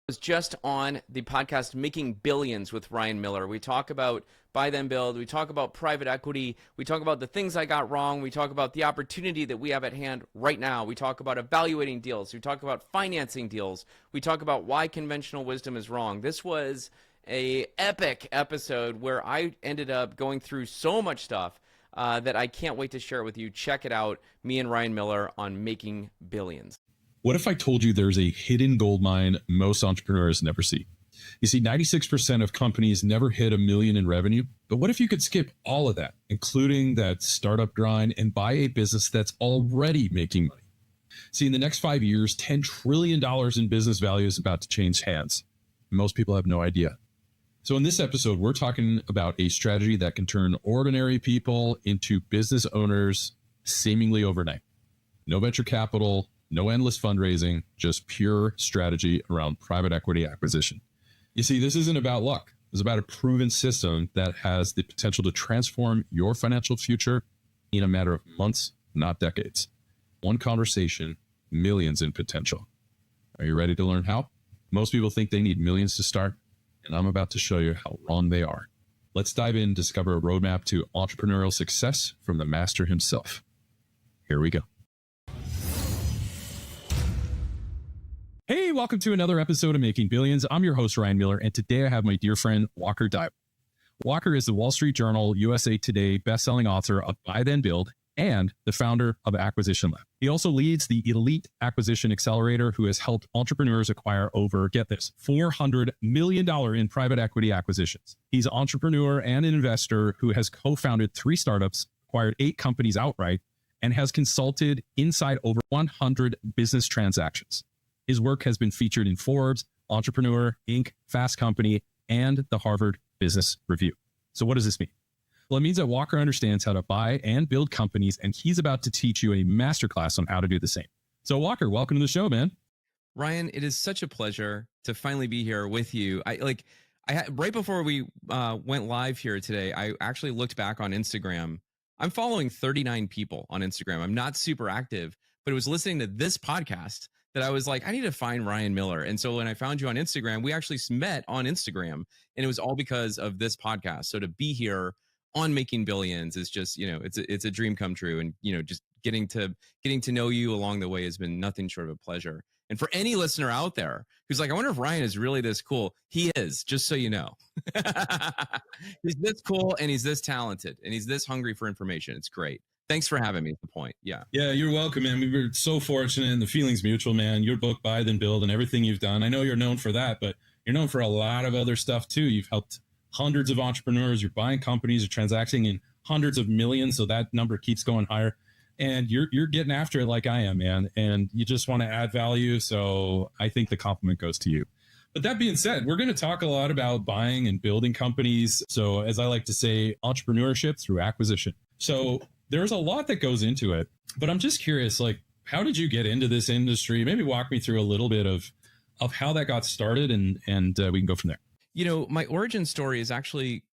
Was just on the podcast Making Billions with Ryan Miller. We talk about buy then build. We talk about private equity. We talk about the things I got wrong. We talk about the opportunity that we have at hand right now. We talk about evaluating deals. We talk about financing deals. We talk about why conventional wisdom is wrong. This was a epic episode where I ended up going through so much stuff that I can't wait to share it with you. Check it out. Me and Ryan Miller on Making Billions. What if I told you there's a hidden gold mine most entrepreneurs never see? You see, 96% of companies never hit $1 million in revenue. But what if you could skip all of that, including that startup grind, and buy a business that's already making money? See, in the next 5 years, $10 trillion in business value is about to change hands. Most people have no idea. So in this episode, we're talking about a strategy that can turn ordinary people into business owners seemingly overnight. No venture capital, no endless fundraising, just pure strategy around private equity acquisition. You see, this isn't about luck. It's about a proven system that has the potential to transform your financial future in a matter of months, not decades. One conversation, millions in potential. Are you ready to learn how? Most people think they need millions to start, and I'm about to show you how wrong they are. Let's dive in and discover a roadmap to entrepreneurial success from the master himself. Here we go. Hey, welcome to another episode of Making Billions. I'm your host, Ryan Miller, and today I have my dear friend, Walker Deibel. Walker is the Wall Street Journal, USA Today bestselling author of Buy Then Build and the founder of Acquisition Lab. He also leads the Elite Acquisition Accelerator, who has helped entrepreneurs acquire over, get this, $400 million in private equity acquisitions. He's an entrepreneur and an investor who has co-founded 3 startups, acquired 8 companies outright, and has consulted inside over 100 business transactions. His work has been featured in Forbes, Entrepreneur, Inc., Fast Company, and the Harvard Business Review. So what does this mean? Well, it means that Walker understands how to buy and build companies, and he's about to teach you a masterclass on how to do the same. So Walker, welcome to the show, man. Ryan, it is such a pleasure to finally be here with you. Right before we went live here today, I actually looked back on Instagram. I'm following 39 people on Instagram. I'm not super active, but it was listening to this podcast that I was like, I need to find Ryan Miller. And so when I found you on Instagram, we actually met on Instagram, and it was all because of this podcast. So to be here on Making Billions is just, it's a dream come true. And, just getting to know you along the way has been nothing short of a pleasure. And for any listener out there who's like, I wonder if Ryan is really this cool. He is, just so you know. He's this cool, and he's this talented, and he's this hungry for information. It's great. Thanks for having me, is the point. Yeah, you're welcome, man. We were so fortunate, and the feeling's mutual, man. Your book, Buy Then Build, and everything you've done. I know you're known for that, but you're known for a lot of other stuff too. You've helped hundreds of entrepreneurs. You're buying companies, you're transacting in hundreds of millions, so that number keeps going higher. And you're getting after it like I am, man. And you just want to add value, so I think the compliment goes to you. But that being said, we're going to talk a lot about buying and building companies. So as I like to say, entrepreneurship through acquisition. So there's a lot that goes into it, but I'm just curious, like, how did you get into this industry? Maybe walk me through a little bit of how that got started, and we can go from there. My origin story is actually,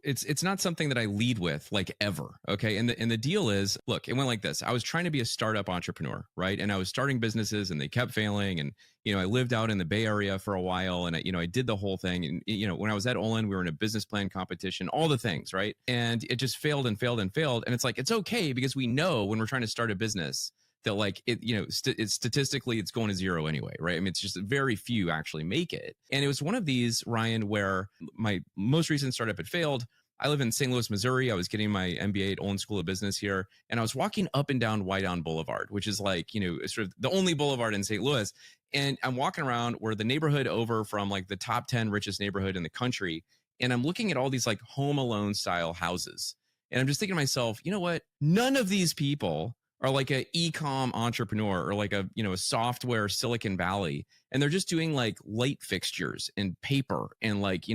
it's not something that I lead with, like, ever. Okay. And the deal is, look, it went like this. I was trying to be a startup entrepreneur, right? And I was starting businesses, and they kept failing. And, I lived out in the Bay Area for a while, and I did the whole thing. And, when I was at Olin, we were in a business plan competition, all the things, right? And it just failed and failed and failed. And it's like, it's okay, because we know when we're trying to start a business that, like, it's statistically, it's going to zero anyway, right? I mean, it's just very few actually make it. And it was one of these, Ryan, where my most recent startup had failed. I live in St. Louis, Missouri. I was getting my MBA at Olin School of Business here, and I was walking up and down Wydown Boulevard, which is like, sort of the only boulevard in St. Louis. And I'm walking around where the neighborhood over from, like, the top 10 richest neighborhood in the country. And I'm looking at all these, like, Home Alone style houses. And I'm just thinking to myself, you know what? None of these people are like a e-com entrepreneur or like a software Silicon Valley. And they're just doing, like, light fixtures and paper and, like,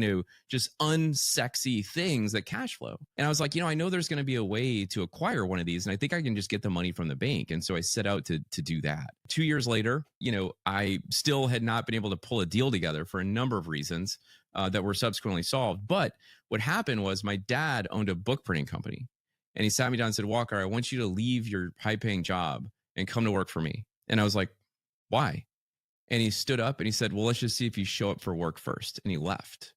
just unsexy things that cash flow. And I was like, I know there's going to be a way to acquire one of these, and I think I can just get the money from the bank. And so I set out to do that. 2 years later, I still had not been able to pull a deal together for a number of reasons that were subsequently solved. But what happened was my dad owned a book printing company. And he sat me down and said, Walker, I want you to leave your high-paying job and come to work for me. And I was like, why? And he stood up and he said, well, let's just see if you show up for work first. And he left.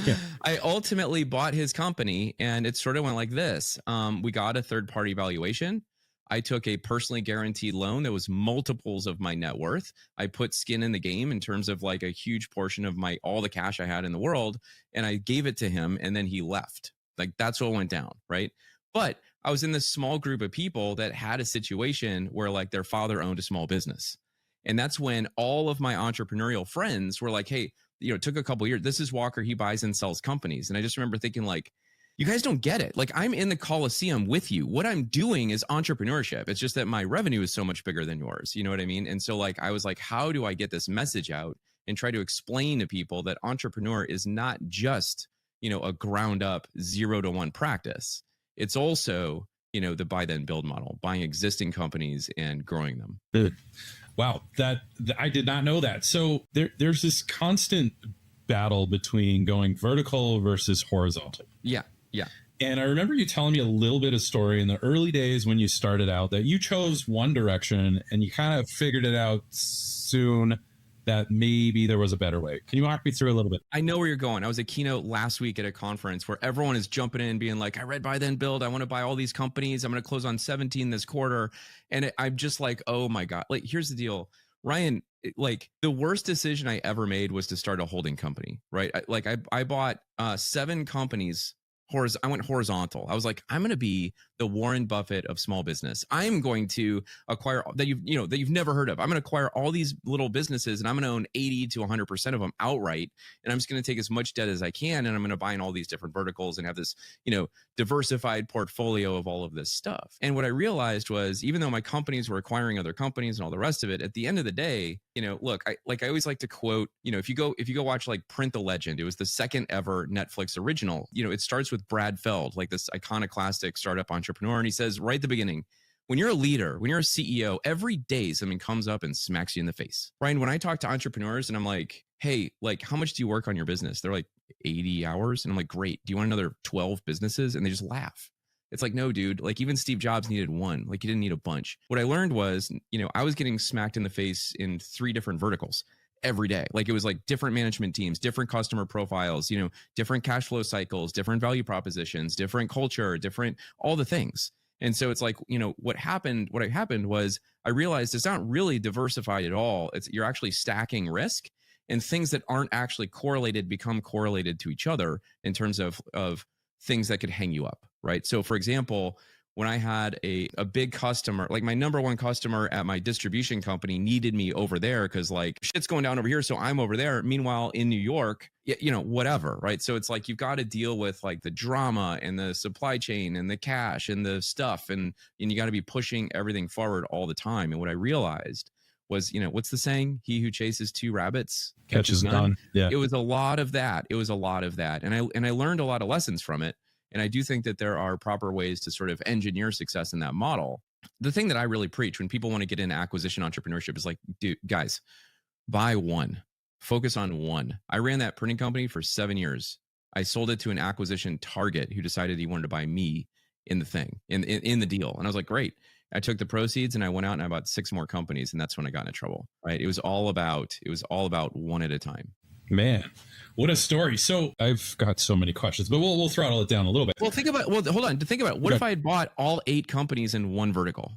Yeah. I ultimately bought his company, and it sort of went like this. We got a third-party valuation. I took a personally guaranteed loan that was multiples of my net worth. I put skin in the game in terms of like a huge portion of my all the cash I had in the world, and I gave it to him, and then he left. Like that's what went down, right? But I was in this small group of people that had a situation where like their father owned a small business. And that's when all of my entrepreneurial friends were like, hey, it took a couple of years. This is Walker. He buys and sells companies. And I just remember thinking like, you guys don't get it. Like I'm in the Coliseum with you. What I'm doing is entrepreneurship. It's just that my revenue is so much bigger than yours. You know what I mean? And so like, I was like, how do I get this message out and try to explain to people that entrepreneur is not just, a ground up 0 to 1 practice. It's also, the buy then build model, buying existing companies and growing them. Dude. Wow, that I did not know that. So there's this constant battle between going vertical versus horizontal. Yeah. And I remember you telling me a little bit of story in the early days when you started out that you chose one direction and you kind of figured it out soon that maybe there was a better way. Can you walk me through a little bit? I know where you're going. I was a keynote last week at a conference where everyone is jumping in being like, I read Buy Then Build. I want to buy all these companies. I'm going to close on 17 this quarter. And I'm just like, oh my God. Like, here's the deal, Ryan, like the worst decision I ever made was to start a holding company, right? I bought 7 companies. I went horizontal. I was like, I'm going to be the Warren Buffett of small business. I'm going to acquire that you've never heard of. I'm going to acquire all these little businesses, and I'm going to own 80 to 100% of them outright. And I'm just going to take as much debt as I can, and I'm going to buy in all these different verticals and have this, diversified portfolio of all of this stuff. And what I realized was, even though my companies were acquiring other companies and all the rest of it, at the end of the day, look, I always like to quote, if you go watch like Print the Legend, it was the second ever Netflix original. It starts with Brad Feld, like this iconoclastic startup entrepreneur. And he says right at the beginning, when you're a leader, when you're a CEO, every day something comes up and smacks you in the face. Ryan, when I talk to entrepreneurs and I'm like, hey, like how much do you work on your business? They're like 80 hours. And I'm like, great. Do you want another 12 businesses? And they just laugh. It's like, no, dude, like even Steve Jobs needed one. Like he didn't need a bunch. What I learned was, I was getting smacked in the face in 3 different verticals every day. Like it was like different management teams, different customer profiles, different cash flow cycles, different value propositions, different culture, different, all the things. And so it's like, what happened was I realized it's not really diversified at all. You're actually stacking risk, and things that aren't actually correlated become correlated to each other in terms of things that could hang you up. Right. So for example, when I had a big customer, like my number one customer at my distribution company needed me over there because like shit's going down over here. So I'm over there. Meanwhile, in New York, whatever. Right. So it's like you've got to deal with like the drama and the supply chain and the cash and the stuff. And you got to be pushing everything forward all the time. And what I realized was, what's the saying? He who chases 2 rabbits catches none. Yeah. It was a lot of that. And I learned a lot of lessons from it. And I do think that there are proper ways to sort of engineer success in that model. The thing that I really preach when people want to get into acquisition entrepreneurship is like, dude, guys, buy one, focus on one. I ran that printing company for 7 years. I sold it to an acquisition target who decided he wanted to buy me in the thing, in the deal. And I was like, great. I took the proceeds and I went out and I bought 6 more companies. And that's when I got into trouble, right? It was all about one at a time. Man, what a story. So I've got so many questions, but we'll throttle it down a little bit. Well, hold on. Think about what if I had bought all 8 companies in one vertical?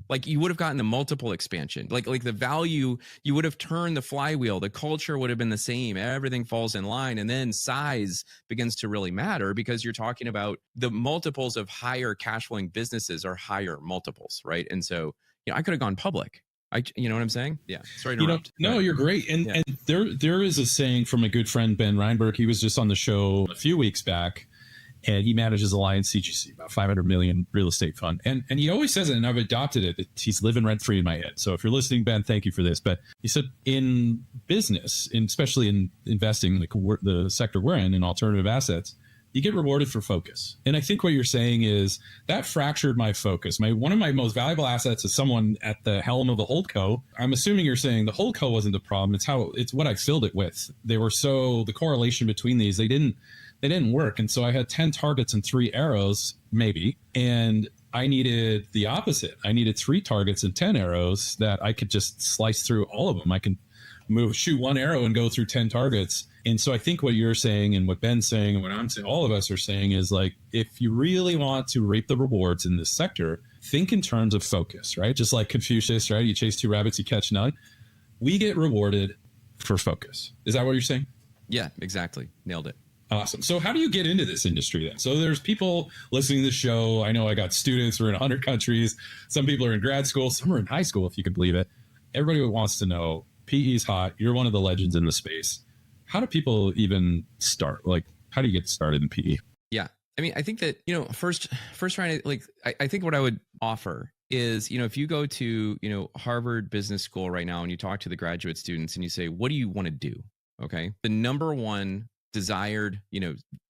Like you would have gotten the multiple expansion, like the value, you would have turned the flywheel. The culture would have been the same. Everything falls in line. And then size begins to really matter because you're talking about the multiples of higher cash flowing businesses are higher multiples. Right. And so, I could have gone public. You know what I'm saying? Yeah. Sorry to interrupt. No, you're great. And there is a saying from a good friend, Ben Reinberg. He was just on the show a few weeks back, and he manages Alliance CGC, about 500 million real estate fund. And he always says it, and I've adopted it. He's living rent free in my head. So if you're listening, Ben, thank you for this. But he said in business, especially in investing, like the sector we're in alternative assets, you get rewarded for focus. And I think what you're saying is that fractured my focus. One of my most valuable assets is someone at the helm of the holdco. I'm assuming you're saying the holdco wasn't the problem. It's what I filled it with. The correlation between they didn't work. And so I had 10 targets and 3 arrows, maybe. And I needed the opposite. I needed 3 targets and 10 arrows that I could just slice through all of them. I can shoot 1 arrow and go through 10 targets. And so I think what you're saying and what Ben's saying and what I'm saying, all of us are saying is like, if you really want to reap the rewards in this sector, think in terms of focus, right? Just like Confucius, right? You chase 2 rabbits, you catch none. We get rewarded for focus. Is that what you're saying? Yeah, exactly. Nailed it. Awesome. So how do you get into this industry then? So there's people listening to the show. I know I got students who are in 100 countries. Some people are in grad school. Some are in high school, if you can believe it. Everybody wants to know, PE's hot. You're one of the legends in the space. How do people even start? Like, how do you get started in PE? Yeah. I mean, I think that, first trying to like, I think what I would offer is, if you go to, Harvard Business School right now and you talk to the graduate students and you say, what do you want to do? Okay. The number one desired,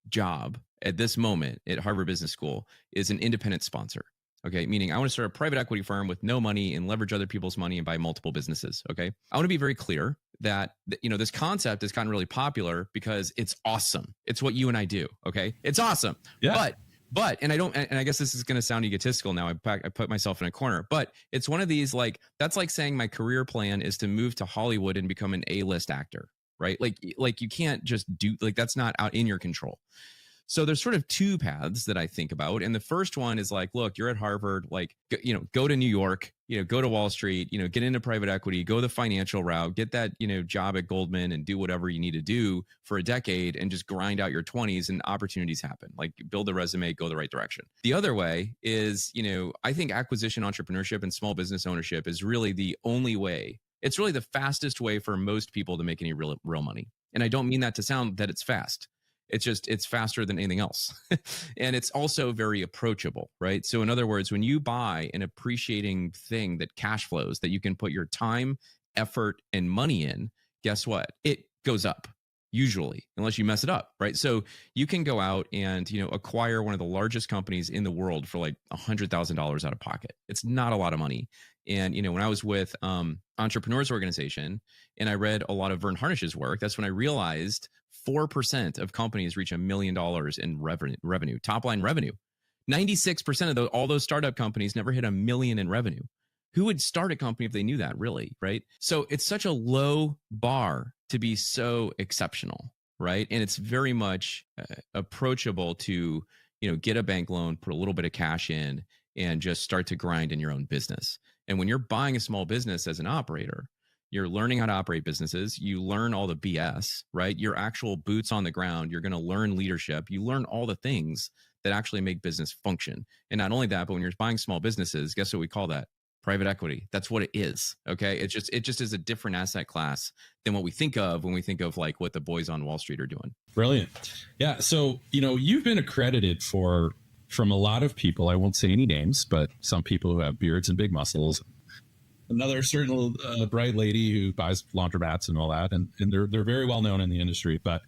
job at this moment at Harvard Business School is an independent sponsor. Okay. Meaning I want to start a private equity firm with no money and leverage other people's money and buy multiple businesses. Okay. I want to be very clear that, this concept has gotten really popular because it's awesome. It's what you and I do. Okay. It's awesome. Yeah. But, and I guess this is going to sound egotistical now. I put myself in a corner, but it's one of these, like, that's like saying my career plan is to move to Hollywood and become an A-list actor, right? Like you can't just do, like, that's not out in your control. So there's sort of 2 paths that I think about. And the first one is like, look, you're at Harvard, like, go to New York, go to Wall Street, get into private equity, go the financial route, get that, job at Goldman and do whatever you need to do for a decade and just grind out your 20s and opportunities happen. Like, build a resume, go the right direction. The other way is, I think acquisition entrepreneurship and small business ownership is really the only way. It's really the fastest way for most people to make any real money. And I don't mean that to sound that it's fast. It's faster than anything else. And it's also very approachable, right? So in other words, when you buy an appreciating thing that cash flows, that you can put your time, effort, and money in, guess what? It goes up, usually, unless you mess it up, right? So you can go out and, acquire one of the largest companies in the world for like $100,000 out of pocket. It's not a lot of money. And, when I was with Entrepreneurs Organization and I read a lot of Vern Harnish's work, that's when I realized 4% of companies reach $1 million in revenue, top line revenue. 96% of all those startup companies never hit $1 million in revenue. Who would start a company if they knew that, really, right? So it's such a low bar to be so exceptional, right? And it's very much approachable to, get a bank loan, put a little bit of cash in, and just start to grind in your own business. And when you're buying a small business as an operator, you're learning how to operate businesses. You learn all the BS, right? Your actual boots on the ground. You're going to learn leadership. You learn all the things that actually make business function. And not only that, but when you're buying small businesses, guess what we call that? Private equity. That's what it is. Okay. It just is a different asset class than what we think of when we think of like what the boys on Wall Street are doing. Brilliant. Yeah. So, you've been accredited from a lot of people. I won't say any names, but some people who have beards and big muscles. Another certain bright lady who buys laundromats and all that, and they're very well known in the industry. But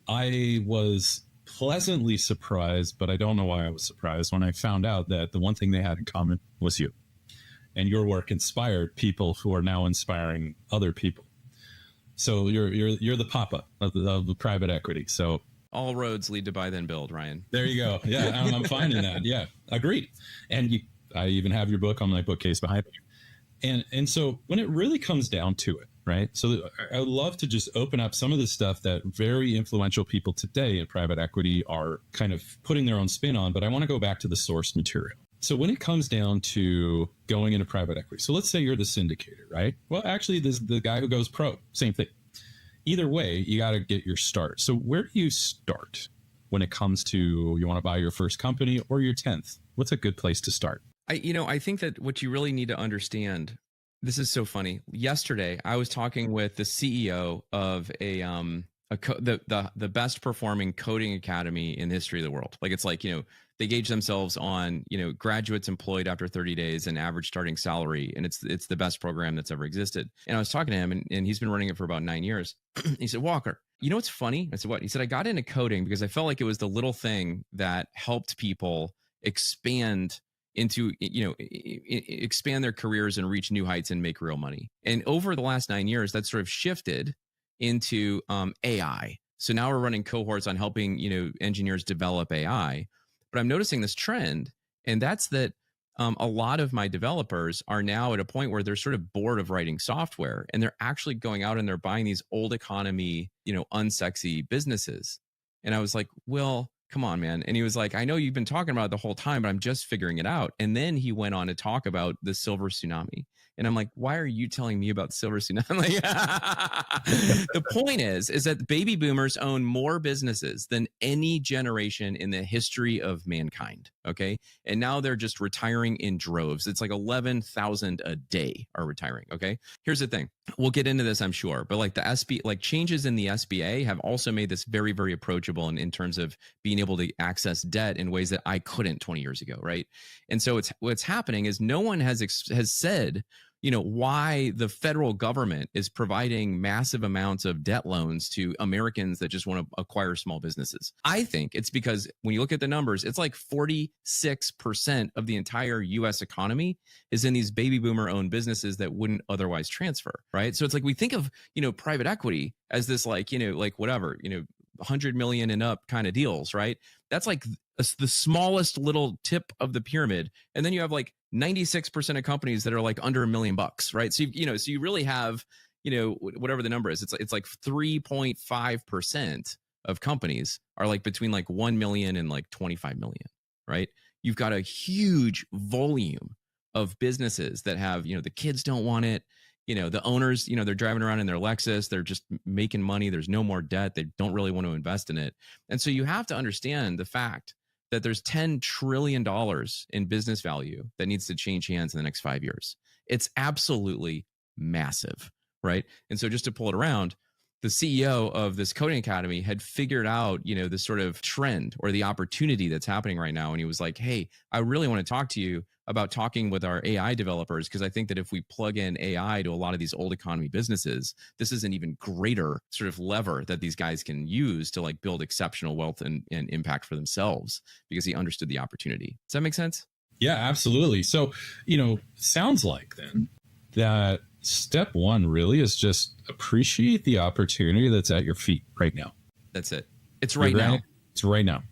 I was pleasantly surprised, but I don't know why I was surprised when I found out that the one thing they had in common was you, and your work inspired people who are now inspiring other people. So you're the papa of the private equity. So all roads lead to buy then build, Ryan. There you go. Yeah, I'm finding that. Yeah, agreed. And I even have your book on my bookcase behind me. And so when it really comes down to it, right? So I would love to just open up some of the stuff that very influential people today in private equity are kind of putting their own spin on, but I want to go back to the source material. So when it comes down to going into private equity, so let's say you're the syndicator, right? Well, actually, this the guy who goes pro, same thing. Either way, you got to get your start. So where do you start when it comes to you want to buy your first company or your 10th? What's a good place to start? I think that what you really need to understand, this is so funny. Yesterday, I was talking with the CEO of the best performing coding academy in the history of the world. Like, it's like, they gauge themselves on, graduates employed after 30 days and average starting salary. And it's the best program that's ever existed. And I was talking to him and he's been running it for about 9 years. He said, Walker, what's funny? I said, what? He said, I got into coding because I felt like it was the little thing that helped people expand into, expand their careers and reach new heights and make real money. And over the last 9 years, that sort of shifted into AI. So now we're running cohorts on helping, engineers develop AI. But I'm noticing this trend, and that's that a lot of my developers are now at a point where they're sort of bored of writing software, and they're actually going out and they're buying these old economy, unsexy businesses. And I was like, well, come on, man. And he was like, I know you've been talking about it the whole time, but I'm just figuring it out. And then he went on to talk about the silver tsunami. And I'm like, why are you telling me about silver tsunami? The point is that baby boomers own more businesses than any generation in the history of mankind. Okay. And now they're just retiring in droves. It's like 11,000 a day are retiring. Okay. Here's the thing. We'll get into this, I'm sure. But like changes in the SBA have also made this very, very approachable in terms of being able to access debt in ways that I couldn't 20 years ago. Right. And so what's happening is no one has said, why the federal government is providing massive amounts of debt loans to Americans that just want to acquire small businesses. I think it's because when you look at the numbers, it's like 46% of the entire US economy is in these baby boomer owned businesses that wouldn't otherwise transfer, right? So it's like we think of, private equity as this like whatever, 100 million and up kind of deals, right? That's like the smallest little tip of the pyramid. And then you have like 96% of companies that are like under $1 million, right? So so you really have, whatever the number is, it's like 3.5% of companies are like between like 1 million and like 25 million, right? You've got a huge volume of businesses that have, the kids don't want it. The owners, they're driving around in their Lexus, they're just making money. There's no more debt. They don't really want to invest in it. And so you have to understand the fact that there's $10 trillion in business value that needs to change hands in the next 5 years. It's absolutely massive, right? And so just to pull it around, the CEO of this coding academy had figured out, this sort of trend or the opportunity that's happening right now. And he was like, hey, I really want to talk to you about talking with our AI developers, because I think that if we plug in AI to a lot of these old economy businesses, this is an even greater sort of lever that these guys can use to like build exceptional wealth and impact for themselves, because he understood the opportunity. Does that make sense? Yeah, absolutely. So, sounds like then that step one really is just appreciate the opportunity that's at your feet right now. That's it. It's right now. It's right now.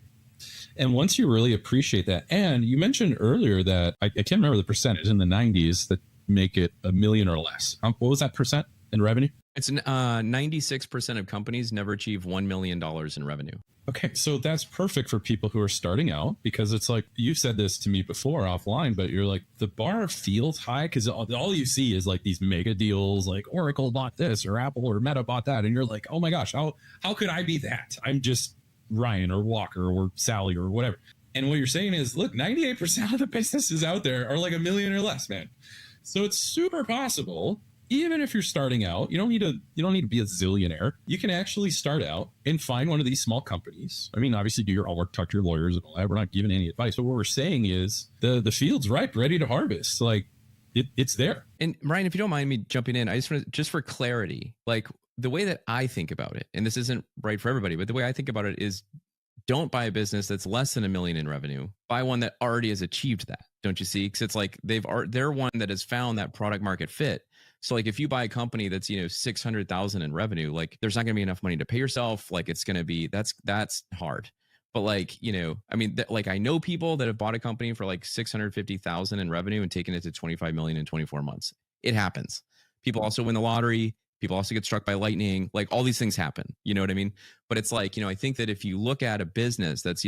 And once you really appreciate that, and you mentioned earlier that I can't remember the percentage in the 90s that make it $1 million or less. What was that percent in revenue? It's 96% of companies never achieve $1 million in revenue. Okay, so that's perfect for people who are starting out, because it's like, you said this to me before offline, but you're like, the bar feels high because all you see is like these mega deals, like Oracle bought this or Apple or Meta bought that. And you're like, oh my gosh, how could I be that? I'm just Ryan or Walker or Sally or whatever. And what you're saying is, look, 98% of the businesses out there are like $1 million or less, man. So it's super possible. Even if you're starting out, you don't need to be a zillionaire. You can actually start out and find one of these small companies. I mean, obviously do your homework, talk to your lawyers and all that. We're not giving any advice, but what we're saying is the field's ripe, ready to harvest. Like it's there. And Ryan, if you don't mind me jumping in, I just want to, just for clarity, like the way that I think about it, and this isn't right for everybody, but the way I think about it is, don't buy a business that's less than $1 million in revenue. Buy one that already has achieved that. Don't you see? Because it's like they're one that has found that product market fit. So like if you buy a company that's 600,000 in revenue, like there's not going to be enough money to pay yourself. Like it's going to be that's hard. But like I mean, like I know people that have bought a company for like 650,000 in revenue and taken it to 25 million in 24 months. It happens. People also win the lottery. People also get struck by lightning. Like all these things happen. You know what I mean? But it's like, I think that if you look at a business that's,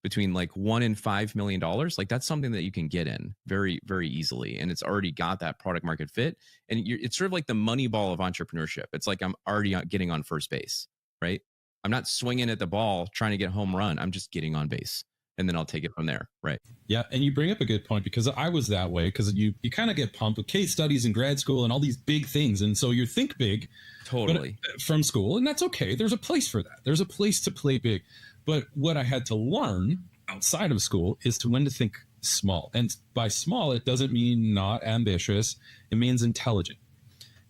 between like $1 and $5 million, like that's something that you can get in very, very easily. And it's already got that product market fit. And it's sort of like the money ball of entrepreneurship. It's like I'm already getting on first base, right? I'm not swinging at the ball trying to get home run. I'm just getting on base. And then I'll take it from there. Right. Yeah. And you bring up a good point, because I was that way, because you kind of get pumped with case studies in grad school and all these big things. And so you think big totally from school, and that's okay. There's a place for that. There's a place to play big. But what I had to learn outside of school is to when to think small. And by small, it doesn't mean not ambitious. It means intelligent.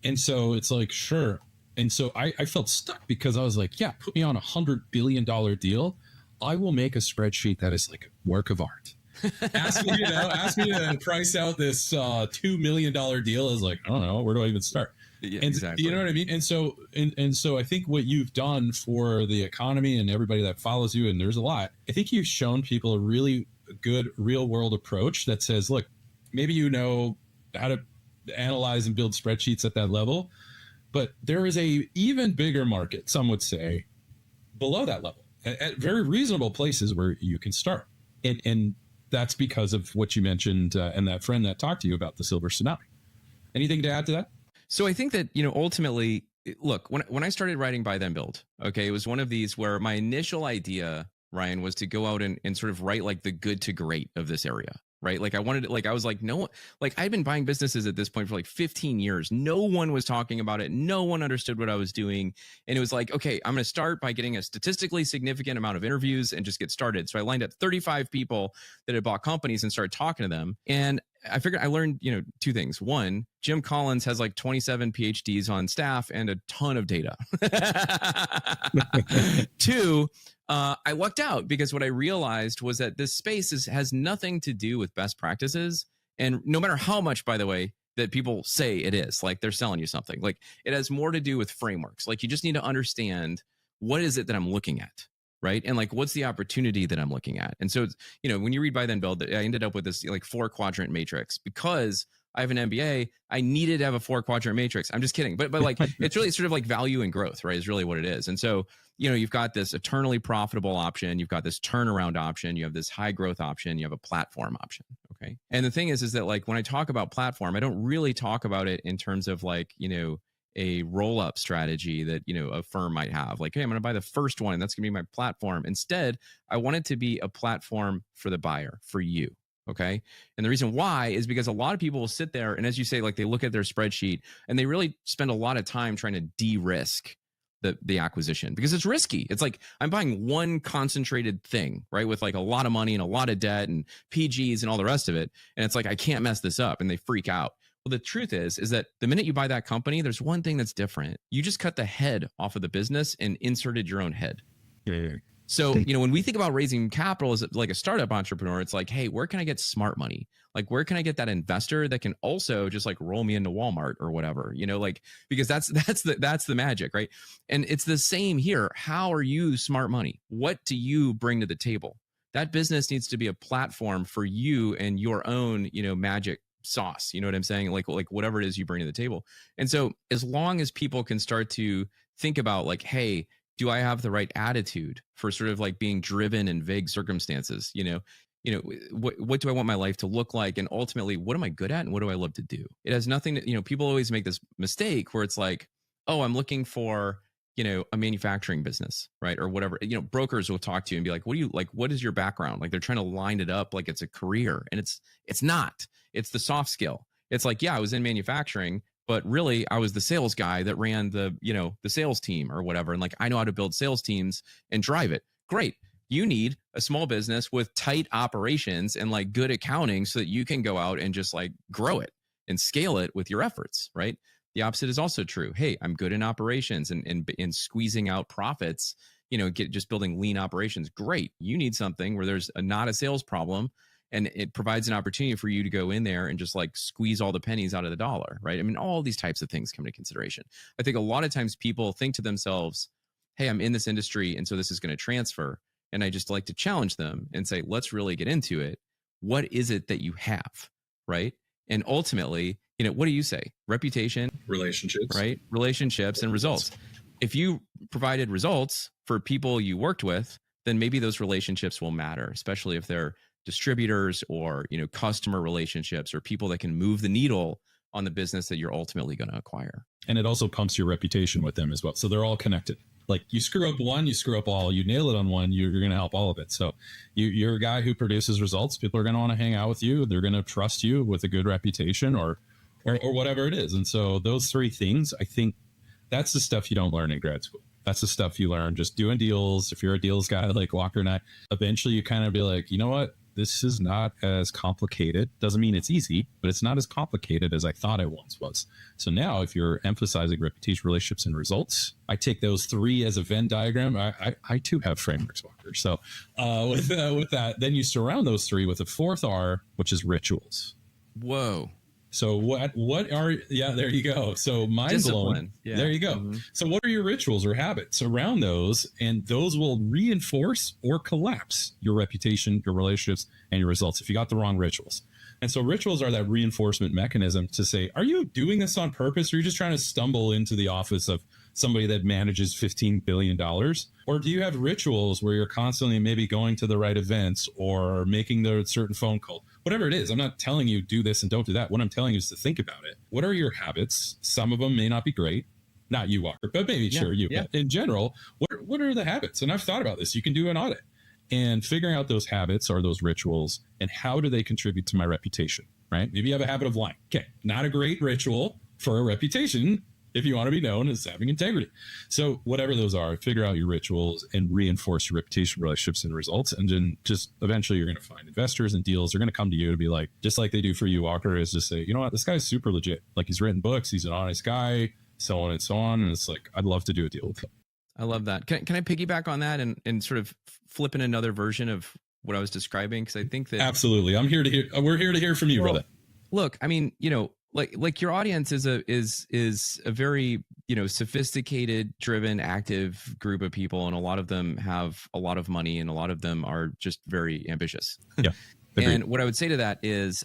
And so it's like, sure. And so I felt stuck, because I was like, yeah, put me on $100 billion deal. I will make a spreadsheet that is like a work of art. ask me to price out this $2 million deal. Is like, I don't know, where do I even start? Yeah, and exactly. You know what I mean? And so I think what you've done for the economy and everybody that follows you, and there's a lot, I think you've shown people a really good real world approach that says, look, maybe you know how to analyze and build spreadsheets at that level, but there is a even bigger market, some would say, below that level at very reasonable places where you can start. And that's because of what you mentioned and that friend that talked to you about the silver tsunami. Anything to add to that? So I think that, ultimately, look, when I started writing Buy Then Build, okay, it was one of these where my initial idea, Ryan, was to go out and sort of write like the good to great of this area, right? Like I wanted, like I was like, no one, like I'd been buying businesses at this point for like 15 years. No one was talking about it. No one understood what I was doing. And it was like, okay, I'm going to start by getting a statistically significant amount of interviews and just get started. So I lined up 35 people that had bought companies and started talking to them. And I figured I learned, two things. One, Jim Collins has like 27 PhDs on staff and a ton of data. Two, I lucked out because what I realized was that this space has nothing to do with best practices. And no matter how much, by the way, that people say it is, like they're selling you something, like it has more to do with frameworks. Like you just need to understand what is it that I'm looking at. Right. And like, what's the opportunity that I'm looking at? And so, when you read Buy Then Build, I ended up with this like 4-quadrant matrix because I have an MBA. I needed to have a 4-quadrant matrix. I'm just kidding. But like, it's really sort of like value and growth, right? Is really what it is. And so, you've got this eternally profitable option. You've got this turnaround option. You have this high growth option. You have a platform option. Okay. And the thing is that like, when I talk about platform, I don't really talk about it in terms of like, a roll-up strategy that a firm might have, like, hey, I'm going to buy the first one and that's going to be my platform. Instead, I want it to be a platform for the buyer, for you. Okay. And the reason why is because a lot of people will sit there and, as you say, like they look at their spreadsheet and they really spend a lot of time trying to de-risk the acquisition because it's risky. It's like I'm buying one concentrated thing, right, with like a lot of money and a lot of debt and PGs and all the rest of it, and it's like I can't mess this up, and they freak out. Well, the truth is that the minute you buy that company, there's one thing that's different. You just cut the head off of the business and inserted your own head. Yeah. So, when we think about raising capital as like a startup entrepreneur, it's like, hey, where can I get smart money? Like, where can I get that investor that can also just like roll me into Walmart or whatever, like, because that's the magic, right? And it's the same here. How are you smart money? What do you bring to the table? That business needs to be a platform for you and your own, magic sauce. You know what I'm saying? Like whatever it is you bring to the table. And so as long as people can start to think about like, hey, do I have the right attitude for sort of like being driven in vague circumstances? What do I want my life to look like? And ultimately, what am I good at? And what do I love to do? It has nothing to, people always make this mistake where it's like, oh, I'm looking for, a manufacturing business, right? Or whatever, brokers will talk to you and be like, what is your background? Like they're trying to line it up like it's a career, and it's not. It's the soft skill. It's like, yeah, I was in manufacturing, but really I was the sales guy that ran the sales team or whatever. And like, I know how to build sales teams and drive it. Great. You need a small business with tight operations and like good accounting so that you can go out and just like grow it and scale it with your efforts, right? The opposite is also true. Hey, I'm good in operations and in squeezing out profits, just building lean operations. Great. You need something where there's not a sales problem, and it provides an opportunity for you to go in there and just like squeeze all the pennies out of the dollar, right? I mean, all these types of things come into consideration. I think a lot of times people think to themselves, hey, I'm in this industry, and so this is going to transfer. And I just like to challenge them and say, let's really get into it. What is it that you have, right? And ultimately, what do you say? Reputation, relationships, right? Relationships and results. If you provided results for people you worked with, then maybe those relationships will matter, especially if they're distributors or, customer relationships or people that can move the needle on the business that you're ultimately going to acquire. And it also pumps your reputation with them as well. So they're all connected. Like you screw up one, you screw up all. You nail it on one, you're going to help all of it. So you're a guy who produces results. People are going to want to hang out with you. They're going to trust you with a good reputation or whatever it is. And so those three things, I think that's the stuff you don't learn in grad school. That's the stuff you learn just doing deals. If you're a deals guy like Walker and I, eventually you kind of be like, you know what? This is not as complicated. Doesn't mean it's easy, but it's not as complicated as I thought it once was. So now if you're emphasizing reputation, relationships, and results, I take those three as a Venn diagram. I too have frameworks, Walker. So with that, then you surround those three with a fourth R, which is rituals. Whoa. So what are, there you go. So mind blowing. Yeah. There you go. Mm-hmm. So what are your rituals or habits around those? And those will reinforce or collapse your reputation, your relationships, and your results if you got the wrong rituals. And so rituals are that reinforcement mechanism to say, are you doing this on purpose? Or are you just trying to stumble into the office of somebody that manages $15 billion? Or do you have rituals where you're constantly maybe going to the right events or making the certain phone call? Whatever it is, I'm not telling you do this and don't do that. What I'm telling you is to think about it. What are your habits? Some of them may not be great. Not you, Walker, but maybe sure you. Yeah. But in general, what are the habits? And I've thought about this. You can do an audit and figuring out those habits or those rituals and how do they contribute to my reputation, right? Maybe you have a habit of lying. Okay, not a great ritual for a reputation if you want to be known as having integrity. So whatever those are, figure out your rituals and reinforce your reputation, relationships, and results. And then just eventually you're going to find investors and deals. They're going to come to you to be like, just like they do for you, Walker, is just say, you know what, this guy's super legit. Like he's written books, he's an honest guy, so on and so on. And it's like, I'd love to do a deal with him. I love that. Can I piggyback on that and sort of flip in another version of what I was describing? Because I think that absolutely, I'm here to hear. We're here to hear from you, brother. Look, I mean, like your audience is a very sophisticated, driven, active group of people, and a lot of them have a lot of money, and a lot of them are just very ambitious. Yeah. Agreed. And what I would say to that is,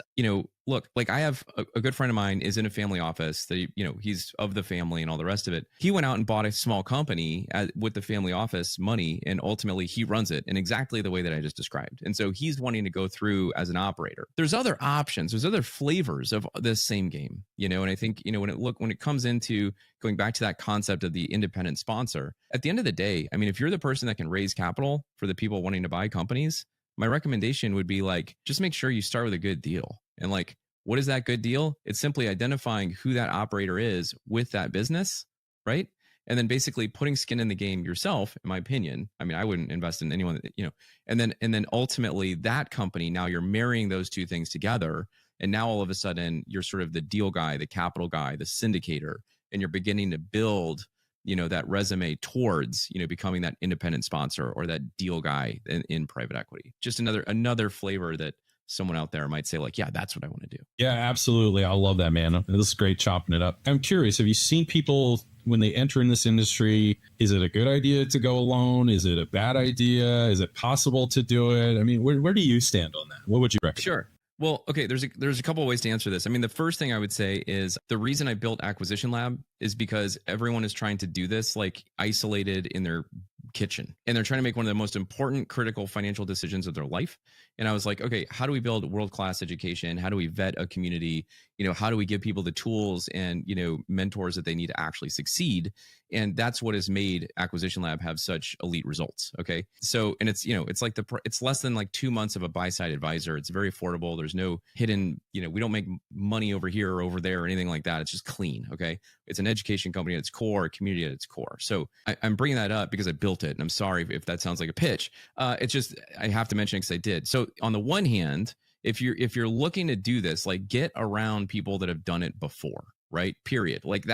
look, like I have a good friend of mine is in a family office that, he's of the family and all the rest of it. He went out and bought a small company with the family office money, and ultimately he runs it in exactly the way that I just described. And so he's wanting to go through as an operator. There's other options. There's other flavors of this same game, and I think, when it comes into going back to that concept of the independent sponsor, at the end of the day, I mean, if you're the person that can raise capital for the people wanting to buy companies, my recommendation would be like, just make sure you start with a good deal. And like, what is that good deal? It's simply identifying who that operator is with that business, right? And then basically putting skin in the game yourself, in my opinion. I mean, I wouldn't invest in anyone that, and then ultimately that company, now you're marrying those two things together. And now all of a sudden you're sort of the deal guy, the capital guy, the syndicator, and you're beginning to build that resume towards, becoming that independent sponsor or that deal guy in private equity. Just another flavor that someone out there might say like, yeah, that's what I want to do. Yeah, absolutely. I love that, man. This is great chopping it up. I'm curious, have you seen people when they enter in this industry, is it a good idea to go alone? Is it a bad idea? Is it possible to do it? I mean, where do you stand on that? What would you recommend? Sure. Well, okay, there's a couple of ways to answer this. I mean, the first thing I would say is the reason I built Acquisition Lab is because everyone is trying to do this like isolated in their kitchen, and they're trying to make one of the most important, critical financial decisions of their life. And I was like, okay, how do we build world-class education? How do we vet a community? How do we give people the tools and, mentors that they need to actually succeed? And that's what has made Acquisition Lab have such elite results. Okay. So, and it's, it's like it's less than like 2 months of a buy-side advisor. It's very affordable. There's no hidden, we don't make money over here or over there or anything like that. It's just clean. Okay. It's an education company at its core, a community at its core. So I'm bringing that up because I built it, and I'm sorry if that sounds like a pitch. It's just, I have to mention it because I did. So on the one hand, if you're looking to do this, like get around people that have done it before, right? Period. Like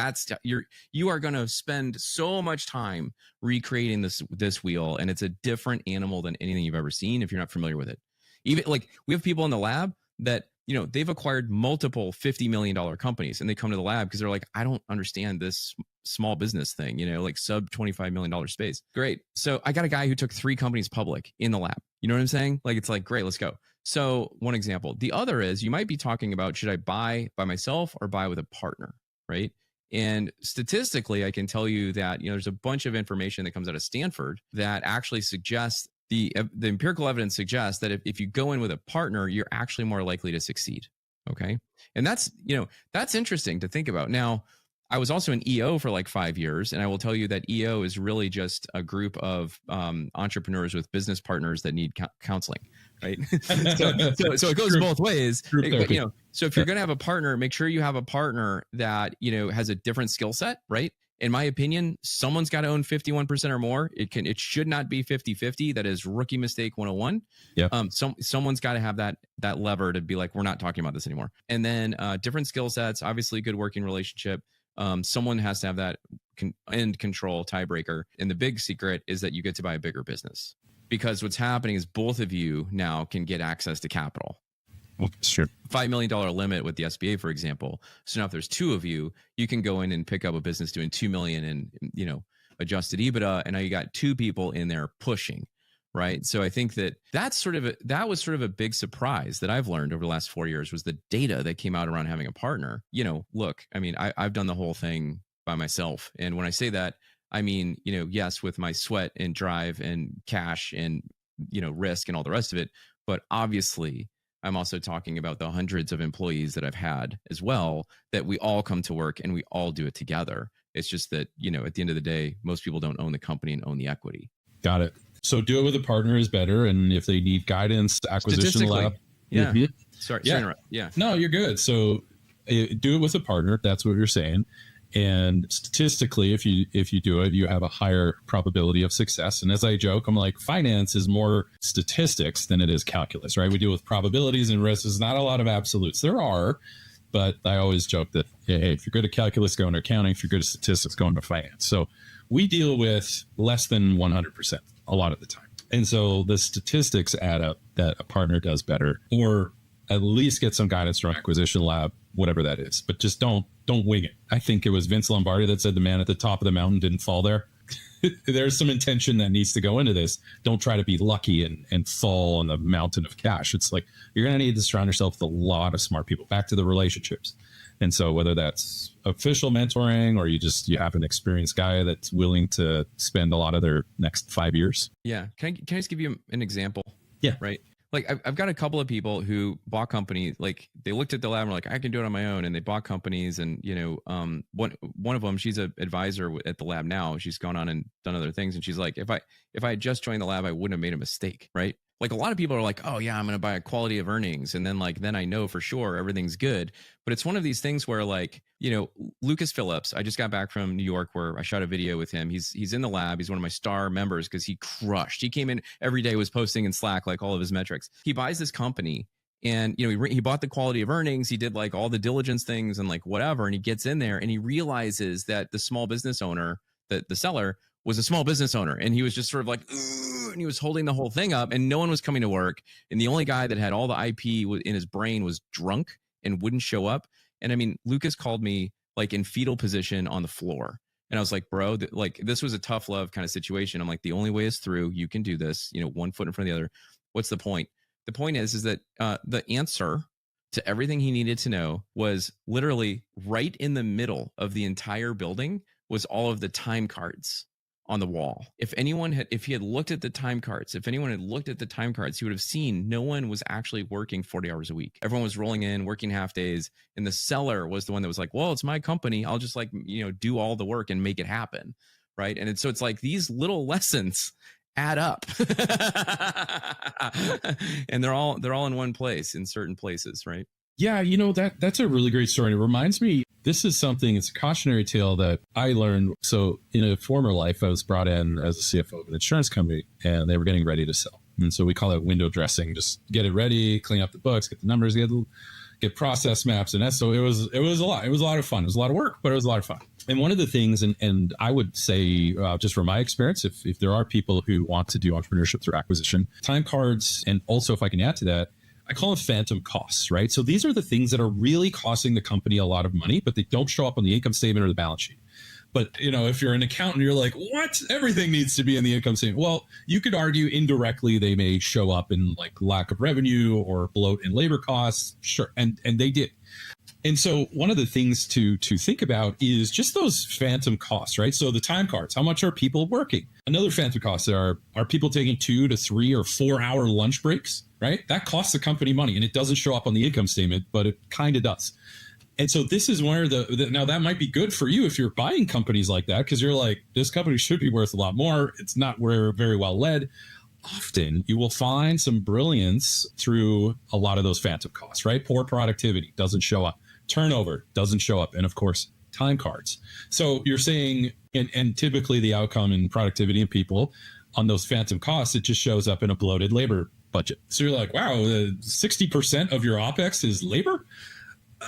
you are going to spend so much time recreating this wheel, and it's a different animal than anything you've ever seen if you're not familiar with it. Even like we have people in the lab that, they've acquired multiple $50 million companies, and they come to the lab because they're like, I don't understand this small business thing, like sub $25 million space. Great. So I got a guy who took 3 companies public in the lab. You know what I'm saying? Like, it's like, great, let's go. So one example. The other is you might be talking about, should I buy by myself or buy with a partner, right? And statistically, I can tell you that, there's a bunch of information that comes out of Stanford that actually suggests the empirical evidence suggests that if you go in with a partner, you're actually more likely to succeed. Okay. And that's interesting to think about. Now, I was also an EO for like 5 years, and I will tell you that EO is really just a group of entrepreneurs with business partners that need counseling, right? so it goes both ways. So if you're going to have a partner, make sure you have a partner that has a different skill set, right? In my opinion, someone's got to own 51% or more. It should not be 50-50. That is rookie mistake 101. Yeah. Someone's got to have that lever to be like, we're not talking about this anymore. And then different skill sets, obviously good working relationship. Someone has to have that end control tiebreaker. And the big secret is that you get to buy a bigger business, because what's happening is both of you now can get access to capital. Sure. $5 million limit with the SBA, for example. So now if there's 2 of you, you can go in and pick up a business doing $2 million in, adjusted EBITDA. And now you got 2 people in there pushing. right? So I think that that was sort of a big surprise that I've learned over the last 4 years was the data that came out around having a partner. Look, I mean, I've done the whole thing by myself, and when I say that, I mean, yes, with my sweat and drive and cash and risk and all the rest of it, but obviously I'm also talking about the hundreds of employees that I've had as well, that we all come to work and we all do it together. It's just that, at the end of the day, most people don't own the company and own the equity. Got it. So do it with a partner is better. And if they need guidance, acquisition lab. Yeah. Mm-hmm. Sorry to interrupt. Yeah. No, you're good. So do it with a partner. That's what you're saying. And statistically, if you do it, you have a higher probability of success. And as I joke, I'm like, finance is more statistics than it is calculus, right? We deal with probabilities and risks. There's not a lot of absolutes. There are, but I always joke that, hey, if you're good at calculus, go into accounting. If you're good at statistics, go into finance. So we deal with less than 100% a lot of the time. And so the statistics add up that a partner does better, or at least get some guidance from acquisition lab, whatever that is. But just don't wing it. I think it was Vince Lombardi that said the man at the top of the mountain didn't fall there. There's some intention that needs to go into this. Don't try to be lucky and fall on the mountain of cash. It's like you're going to need to surround yourself with a lot of smart people. Back to the relationships. And so whether that's official mentoring or you have an experienced guy that's willing to spend a lot of their next 5 years. Yeah. Can I just give you an example? Yeah. Right. Like I've got a couple of people who bought companies, like they looked at the lab and were like, I can do it on my own. And they bought companies and, one of them, she's an advisor at the lab now. She's gone on and done other things. And she's like, if I had just joined the lab, I wouldn't have made a mistake. Right. Like a lot of people are like, oh yeah, I'm going to buy a quality of earnings. And then I know for sure everything's good. But it's one of these things where Lucas Phillips, I just got back from New York where I shot a video with him. He's in the lab. He's one of my star members because he crushed. He came in every day, was posting in Slack, like all of his metrics. He buys this company and, he bought the quality of earnings. He did like all the diligence things and like whatever. And he gets in there and he realizes that the small business owner, the seller, was a small business owner. And he was just sort of like, and he was holding the whole thing up and no one was coming to work. And the only guy that had all the IP in his brain was drunk and wouldn't show up. And I mean, Lucas called me like in fetal position on the floor. And I was like, bro, this was a tough love kind of situation. I'm like, the only way is through. You can do this, one foot in front of the other. What's the point? The point is that the answer to everything he needed to know was literally right in the middle of the entire building was all of the time cards on the wall. If anyone had looked at the time cards, he would have seen no one was actually working 40 hours a week. Everyone was rolling in, working half days. And the seller was the one that was like, well, it's my company. I'll just do all the work and make it happen. Right. And so it's like these little lessons add up and they're all in one place in certain places. Right. Yeah, that's a really great story. It reminds me, it's a cautionary tale that I learned. So in a former life, I was brought in as a CFO of an insurance company and they were getting ready to sell. And so we call it window dressing, just get it ready, clean up the books, get the numbers, get process maps. And so it was a lot. It was a lot of fun. It was a lot of work, but it was a lot of fun. And one of the things, and I would say, just from my experience, if there are people who want to do entrepreneurship through acquisition, time cards, and also if I can add to that, I call them phantom costs, right? So these are the things that are really costing the company a lot of money, but they don't show up on the income statement or the balance sheet. But, if you're an accountant, you're like, what? Everything needs to be in the income statement. Well, you could argue indirectly they may show up in like lack of revenue or bloat in labor costs. Sure. And they did. And so one of the things to think about is just those phantom costs, right? So the time cards, how much are people working? Another phantom cost are people taking 2 to 3 or 4 hour lunch breaks, right? That costs the company money and it doesn't show up on the income statement, but it kind of does. And so this is where now that might be good for you if you're buying companies like that, because you're like, this company should be worth a lot more. It's not very well led. Often you will find some brilliance through a lot of those phantom costs, right? Poor productivity doesn't show up. Turnover doesn't show up. And of course, time cards. So you're saying, and typically the outcome in productivity and people on those phantom costs, it just shows up in a bloated labor budget. So you're like, wow, 60% of your OPEX is labor?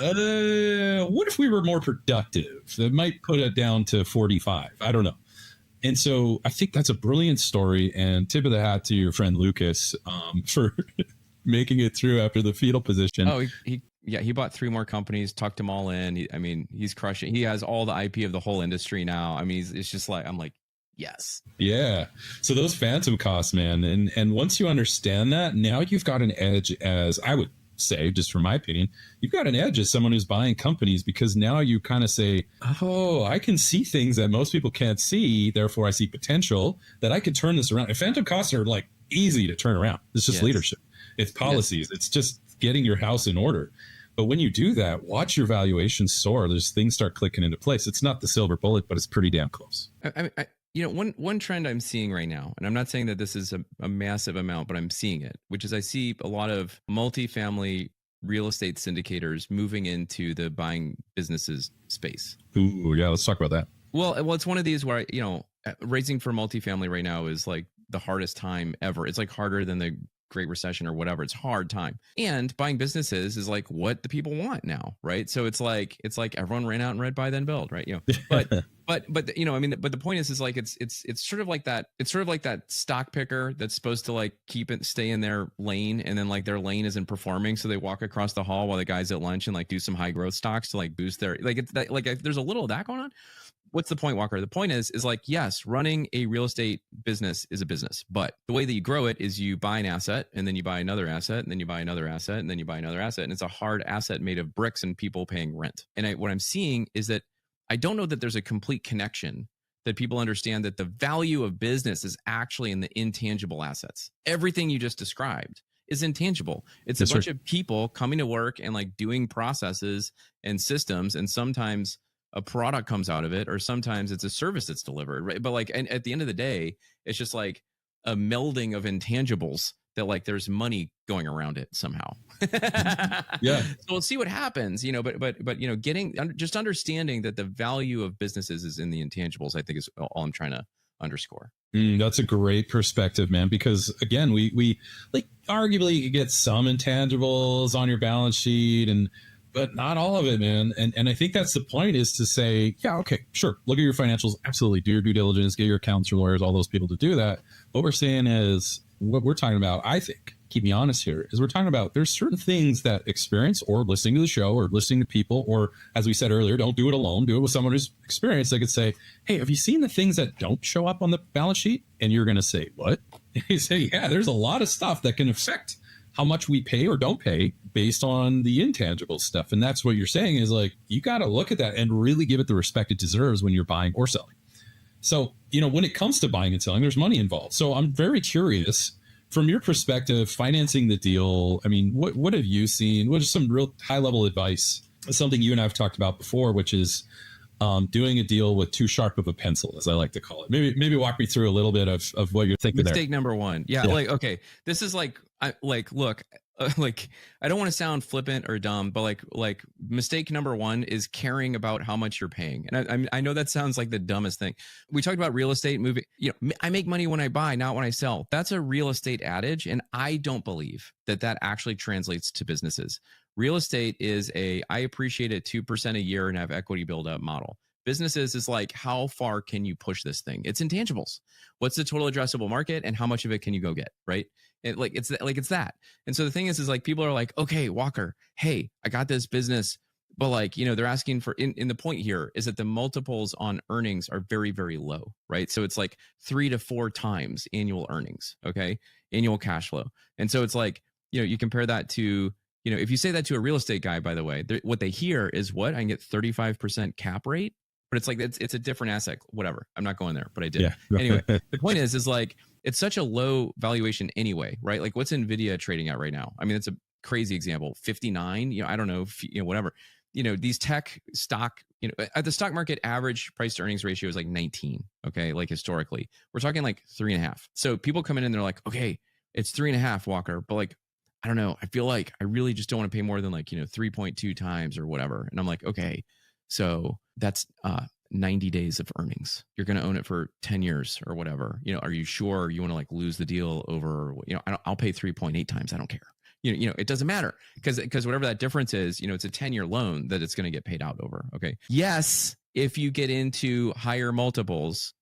What if we were more productive? That might put it down to 45. I don't know. And so I think that's a brilliant story, and tip of the hat to your friend Lucas for making it through after the fetal position. Oh, he bought 3 more companies, tucked them all in. He's crushing. He has all the IP of the whole industry now. I mean, it's just like, I'm like, Yes. Yeah. So those phantom costs, man, and once you understand that, now you've got an edge, as I would say, just from my opinion, you've got an edge as someone who's buying companies, because now you kind of say, oh, I can see things that most people can't see, therefore I see potential that I could turn this around. And phantom costs are like easy to turn around. It's just leadership. It's policies. It's just getting your house in order. But when you do that, watch your valuation soar. There's things start clicking into place. It's not the silver bullet, but it's pretty damn close. One trend I'm seeing right now, and I'm not saying that this is a massive amount, but I'm seeing it, which is I see a lot of multifamily real estate syndicators moving into the buying businesses space. Ooh, yeah, let's talk about that. Well, it's one of these where raising for multifamily right now is like the hardest time ever. It's like harder than the Great Recession or whatever. It's a hard time. And buying businesses is like what the people want now, right? So it's like everyone ran out and read, buy, then build, right? But the point is like it's sort of like that. It's sort of like that stock picker that's supposed to like stay in their lane, and then like their lane isn't performing, so they walk across the hall while the guy's at lunch and like do some high growth stocks to like boost their there's a little of that going on. What's the point, Walker? The point is like, yes, running a real estate business is a business, but the way that you grow it is you buy an asset, and then you buy another asset, and then you buy another asset, and then you buy another asset. And it's a hard asset made of bricks and people paying rent. And what I'm seeing is that I don't know that there's a complete connection, that people understand that the value of business is actually in the intangible assets. Everything you just described is intangible. It's a bunch of people coming to work and like doing processes and systems, and sometimes a product comes out of it, or sometimes it's a service that's delivered, right? But like, and at the end of the day, it's just like a melding of intangibles that like there's money going around it somehow. Yeah. So we'll see what happens, but just understanding that the value of businesses is in the intangibles, I think is all I'm trying to underscore. That's a great perspective, man, because again, we like arguably you could get some intangibles on your balance sheet, but not all of it, man. And I think that's the point, is to say, yeah, okay, sure. Look at your financials. Absolutely. Do your due diligence, get your accountants or lawyers, all those people to do that. What we're saying is, what we're talking about, I think, keep me honest here, is we're talking about there's certain things that experience, or listening to the show, or listening to people, or as we said earlier, don't do it alone, do it with someone who's experienced. They could say, hey, have you seen the things that don't show up on the balance sheet? And you're going to say, what? And you say, yeah, there's a lot of stuff that can affect how much we pay or don't pay based on the intangible stuff. And that's what you're saying, is like, you got to look at that and really give it the respect it deserves when you're buying or selling. So, when it comes to buying and selling, there's money involved. So I'm very curious, from your perspective, financing the deal. I mean, what have you seen? What is some real high level advice? Something you and I have talked about before, which is doing a deal with too sharp of a pencil, as I like to call it. Maybe walk me through a little bit of what you're thinking. Mistake number one. Yeah. Like, okay, this is like, look, I don't want to sound flippant or dumb, but like mistake number one is caring about how much you're paying. And I know that sounds like the dumbest thing. We talked about real estate moving, I make money when I buy, not when I sell. That's a real estate adage. And I don't believe that actually translates to businesses. Real estate is I appreciate it 2% a year and have equity build-up model. Businesses is like, how far can you push this thing? It's intangibles. What's the total addressable market, and how much of it can you go get, right? It's that. And so the thing is like, people are like, okay, Walker, hey, I got this business, but like, they're asking for, in the point here is that the multiples on earnings are very, very low, right? So it's like 3 to 4 times annual earnings, okay? Annual cash flow. And so it's like, you compare that to, if you say that to a real estate guy, by the way, what they hear is, what? I can get 35% cap rate, but it's like, it's a different asset, whatever. I'm not going there, but I did. Yeah. Anyway, the point is like, it's such a low valuation anyway, right? Like, what's NVIDIA trading at right now? I mean, it's a crazy example, 59, I don't know, whatever, these tech stock, at the stock market, average price to earnings ratio is like 19. Okay. Like historically, we're talking like 3.5. So people come in and they're like, okay, it's 3.5, Walker, but like, I don't know. I feel like I really just don't want to pay more than like, 3.2 times or whatever. And I'm like, okay, so that's 90 days of earnings. You're going to own it for 10 years or whatever. Are you sure you want to like lose the deal over, I'll pay 3.8 times. I don't care. It doesn't matter because whatever that difference is, it's a 10-year loan that it's going to get paid out over. Okay. Yes. If you get into higher multiples,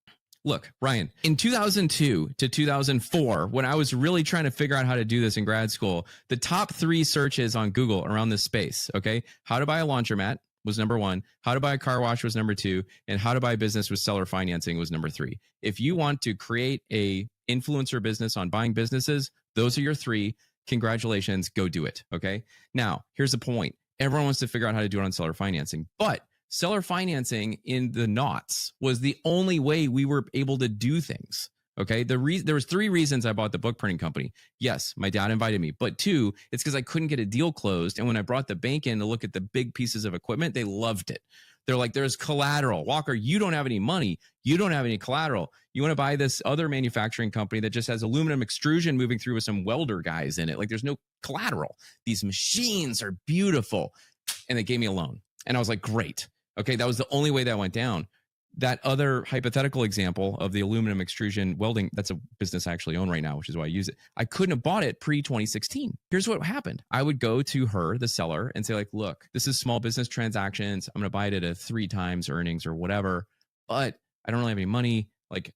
look, Ryan, in 2002 to 2004, when I was really trying to figure out how to do this in grad school, the top 3 searches on Google around this space, okay? How to buy a laundromat, was number one. How to buy a car wash was number two. And how to buy business with seller financing was number three. If you want to create a influencer business on buying businesses, those are your three. Congratulations, go do it. Okay. Now, here's the point. Everyone wants to figure out how to do it on seller financing, but seller financing in the knots was the only way we were able to do things. Okay. There was three reasons I bought the book printing company. Yes, my dad invited me, but two, it's because I couldn't get a deal closed. And when I brought the bank in to look at the big pieces of equipment, they loved it. They're like, there's collateral. Walker, you don't have any money. You don't have any collateral. You want to buy this other manufacturing company that just has aluminum extrusion moving through with some welder guys in it. Like there's no collateral. These machines are beautiful. And they gave me a loan. And I was like, great. Okay. That was the only way that went down. That other hypothetical example of the aluminum extrusion welding, that's a business I actually own right now, which is why I use it. I couldn't have bought it pre-2016. Here's what happened. I would go to her, the seller, and say like, look, this is small business transactions. I'm going to buy it at a 3 times earnings or whatever, but I don't really have any money. Like,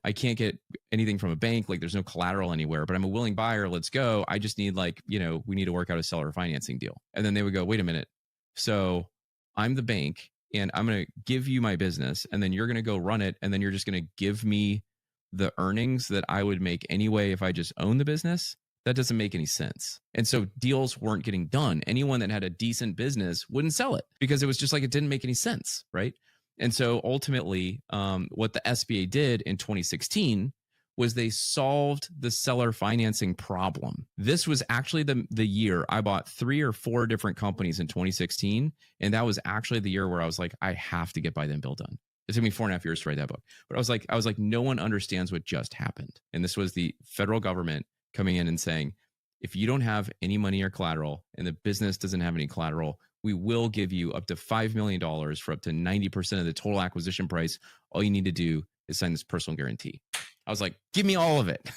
I can't get anything from a bank. Like there's no collateral anywhere, but I'm a willing buyer. Let's go. I just need we need to work out a seller financing deal. And then they would go, wait a minute. So I'm the bank. And I'm going to give you my business and then you're going to go run it. And then you're just going to give me the earnings that I would make anyway if I just own the business. That doesn't make any sense. And so deals weren't getting done. Anyone that had a decent business wouldn't sell it because it was just like it didn't make any sense. Right. And so ultimately, what the SBA did in 2016 was they solved the seller financing problem. This was actually the year I bought 3 or 4 different companies in 2016. And that was actually the year where I was like, I have to get Buy Then Bill done. It took me 4.5 years to write that book. But I was like, no one understands what just happened. And this was the federal government coming in and saying, if you don't have any money or collateral and the business doesn't have any collateral, we will give you up to $5 million for up to 90% of the total acquisition price. All you need to do is sign this personal guarantee. I was like, give me all of it.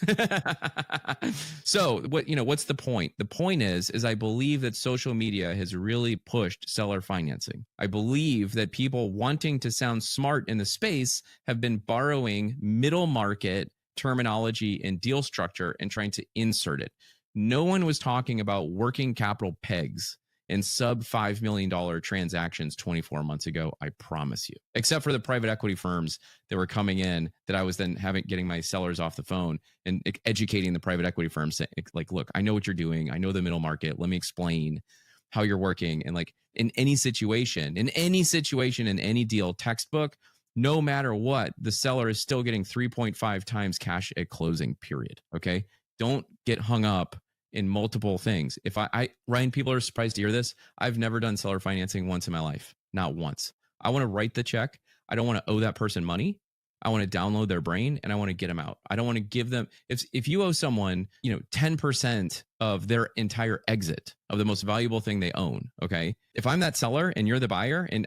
So what's the point? The point is I believe that social media has really pushed seller financing. I believe that people wanting to sound smart in the space have been borrowing middle market terminology and deal structure and trying to insert it. No one was talking about working capital pegs and sub $5 million transactions 24 months ago, I promise you, except for the private equity firms that were coming in that I was then getting my sellers off the phone and educating the private equity firms like, look, I know what you're doing. I know the middle market. Let me explain how you're working. And like in any situation, in any deal textbook, no matter what, the seller is still getting 3.5 times cash at closing, period. Okay. Don't get hung up in multiple things. If Ryan, people are surprised to hear this. I've never done seller financing once in my life. Not once. I want to write the check. I don't want to owe that person money. I want to download their brain and I want to get them out. I don't want to give them, if you owe someone, 10% of their entire exit of the most valuable thing they own. Okay. If I'm that seller and you're the buyer and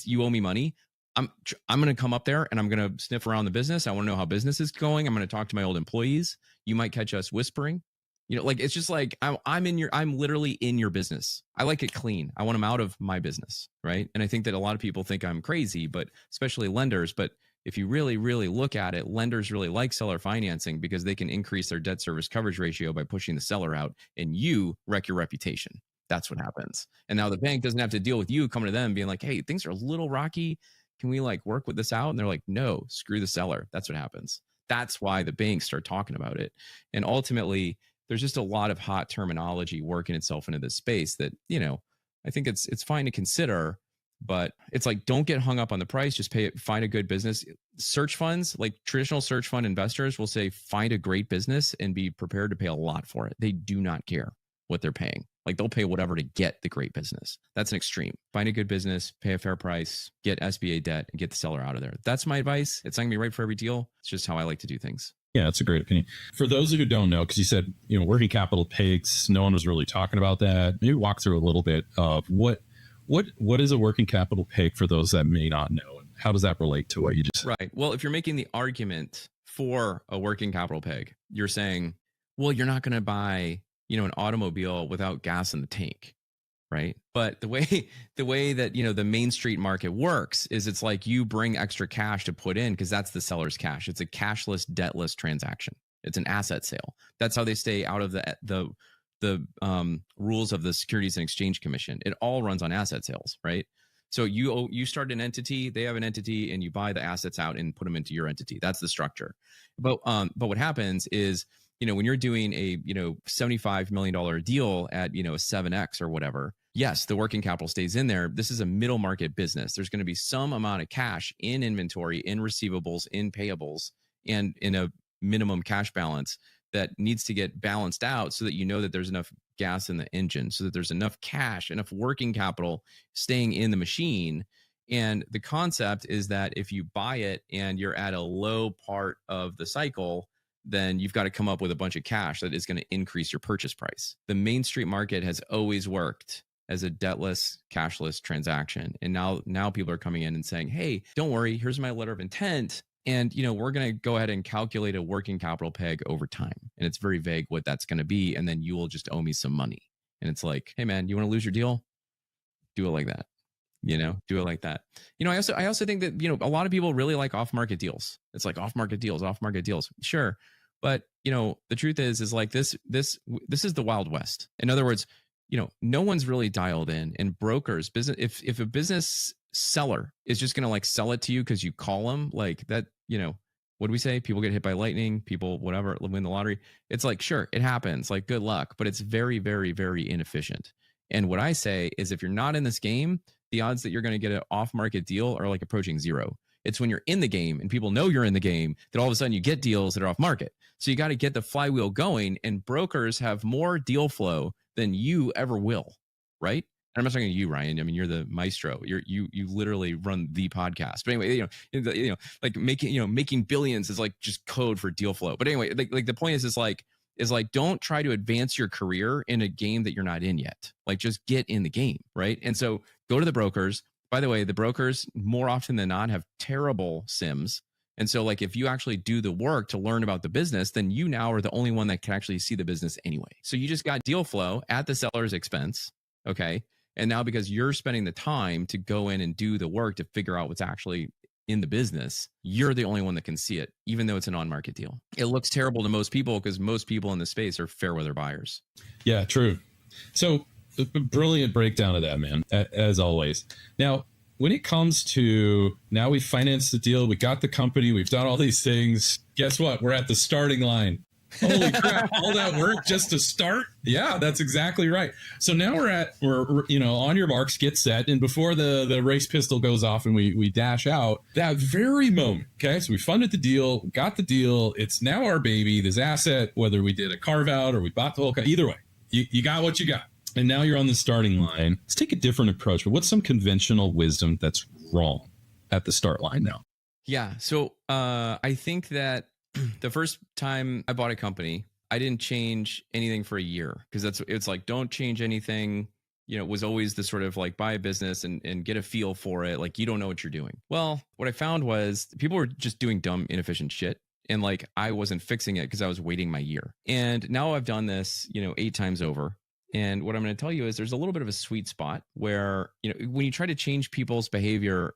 you owe me money, I'm going to come up there and I'm going to sniff around the business. I want to know how business is going. I'm going to talk to my old employees. You might catch us whispering. It's just like I'm literally in your business. I like it clean. I want them out of my business. Right. And I think that a lot of people think I'm crazy, but especially lenders. But if you really, really look at it, lenders really like seller financing because they can increase their debt service coverage ratio by pushing the seller out and you wreck your reputation. That's what happens. And now the bank doesn't have to deal with you coming to them being like, hey, things are a little rocky. Can we work with this out? And they're like, no, screw the seller. That's what happens. That's why the banks start talking about it. And ultimately, there's just a lot of hot terminology working itself into this space that, I think it's fine to consider, but it's like, don't get hung up on the price. Just find a good business. Search funds, like traditional search fund investors will say, find a great business and be prepared to pay a lot for it. They do not care what they're paying. Like they'll pay whatever to get the great business. That's an extreme. Find a good business, pay a fair price, get SBA debt and get the seller out of there. That's my advice. It's not gonna be right for every deal. It's just how I like to do things. Yeah, that's a great opinion. For those who don't know, because you said, working capital pegs, no one was really talking about that. Maybe walk through a little bit of what is a working capital peg for those that may not know, and how does that relate to what you just said? Right. Well, if you're making the argument for a working capital peg, you're saying, well, you're not going to buy, an automobile without gas in the tank. Right. But the way that, the Main Street market works is it's like you bring extra cash to put in because that's the seller's cash. It's a cashless, debtless transaction. It's an asset sale. That's how they stay out of the rules of the Securities and Exchange Commission. It all runs on asset sales. Right. So you start an entity, they have an entity, and you buy the assets out and put them into your entity. That's the structure. But what happens is, when you're doing a $75 million deal at a 7x or whatever, yes, the working capital stays in there. This is a middle market business. There's going to be some amount of cash in inventory, in receivables, in payables, and in a minimum cash balance that needs to get balanced out so that that there's enough gas in the engine, so that there's enough cash, enough working capital staying in the machine. And the concept is that if you buy it and you're at a low part of the cycle, then you've got to come up with a bunch of cash that is going to increase your purchase price. The Main Street market has always worked as a debtless, cashless transaction. And now people are coming in and saying, hey, don't worry, here's my letter of intent. And, we're going to go ahead and calculate a working capital peg over time. And it's very vague what that's going to be. And then you will just owe me some money. And it's like, hey, man, you want to lose your deal? Do it like that. Do it like that. I also think that, a lot of people really like off-market deals. It's like off-market deals. Sure. But, the truth is like this is the Wild West. In other words, no one's really dialed in, and brokers, business, if a business seller is just going to sell it to you because you call them like that, what do we say? People get hit by lightning, people, whatever, win the lottery. It's like, sure, it happens, like good luck, but it's very, very, very inefficient. And what I say is if you're not in this game, the odds that you're going to get an off-market deal are like approaching zero. It's when you're in the game and people know you're in the game that all of a sudden you get deals that are off market. So you got to get the flywheel going, and brokers have more deal flow than you ever will, right? And I'm not talking to you, Ryan. I mean, you're the maestro. You literally run the podcast. But anyway, like making billions is like just code for deal flow. But anyway, like the point is like don't try to advance your career in a game that you're not in yet. Like just get in the game, right? And so go to the brokers. By the way, the brokers more often than not have terrible sims. And so like if you actually do the work to learn about the business, then you now are the only one that can actually see the business anyway. So you just got deal flow at the seller's expense, okay? And now because you're spending the time to go in and do the work to figure out what's actually in the business, you're the only one that can see it, even though it's an on-market deal. It looks terrible to most people because most people in the space are fair weather buyers. Yeah, true. So a brilliant breakdown of that, man, as always. Now, when it comes to now we financed the deal, we got the company, we've done all these things. Guess what? We're at the starting line. Holy crap, all that work just to start? Yeah, that's exactly right. So now we're on your marks, get set. And before the race pistol goes off and we dash out, that very moment, okay? So we funded the deal, got the deal. It's now our baby, this asset, whether we did a carve out or we bought the whole, either way, you got what you got. And now you're on the starting line. Let's take a different approach. But what's some conventional wisdom that's wrong at the start line now? Yeah. So I think that the first time I bought a company, I didn't change anything for a year because it's like, don't change anything. It was always the sort of like buy a business and get a feel for it. Like you don't know what you're doing. Well, what I found was people were just doing dumb, inefficient shit. And like I wasn't fixing it because I was waiting my year. And now I've done this, 8 times over. And what I'm going to tell you is there's a little bit of a sweet spot where, when you try to change people's behavior,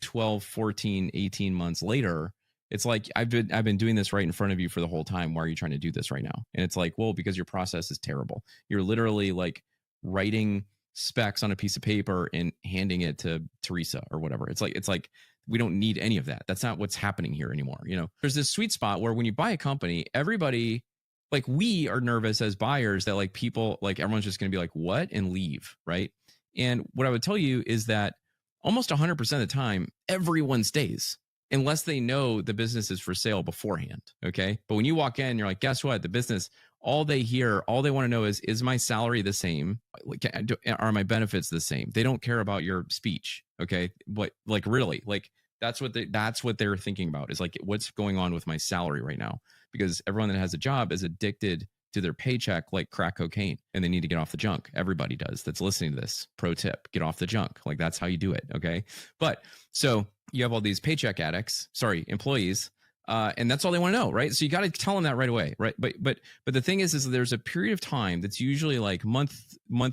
12, 14, 18 months later, it's like, I've been doing this right in front of you for the whole time. Why are you trying to do this right now? And it's like, well, because your process is terrible. You're literally like writing specs on a piece of paper and handing it to Teresa or whatever. It's like, we don't need any of that. That's not what's happening here anymore. There's this sweet spot where when you buy a company, everybody, like we are nervous as buyers that like people, like everyone's just going to be like, what? And leave. Right. And what I would tell you is that almost 100% of the time, everyone stays unless they know the business is for sale beforehand. Okay. But when you walk in, you're like, guess what? The business, all they want to know is my salary the same? Are my benefits the same? They don't care about your speech. Okay. But like, really, like that's what they're thinking about is like, what's going on with my salary right now? Because everyone that has a job is addicted to their paycheck like crack cocaine, and they need to get off the junk. Everybody does that's listening to this. Pro tip, get off the junk. Like that's how you do it. Okay. But so you have all these paycheck employees, and that's all they want to know. Right. So you got to tell them that right away. Right. But the thing is there's a period of time that's usually like month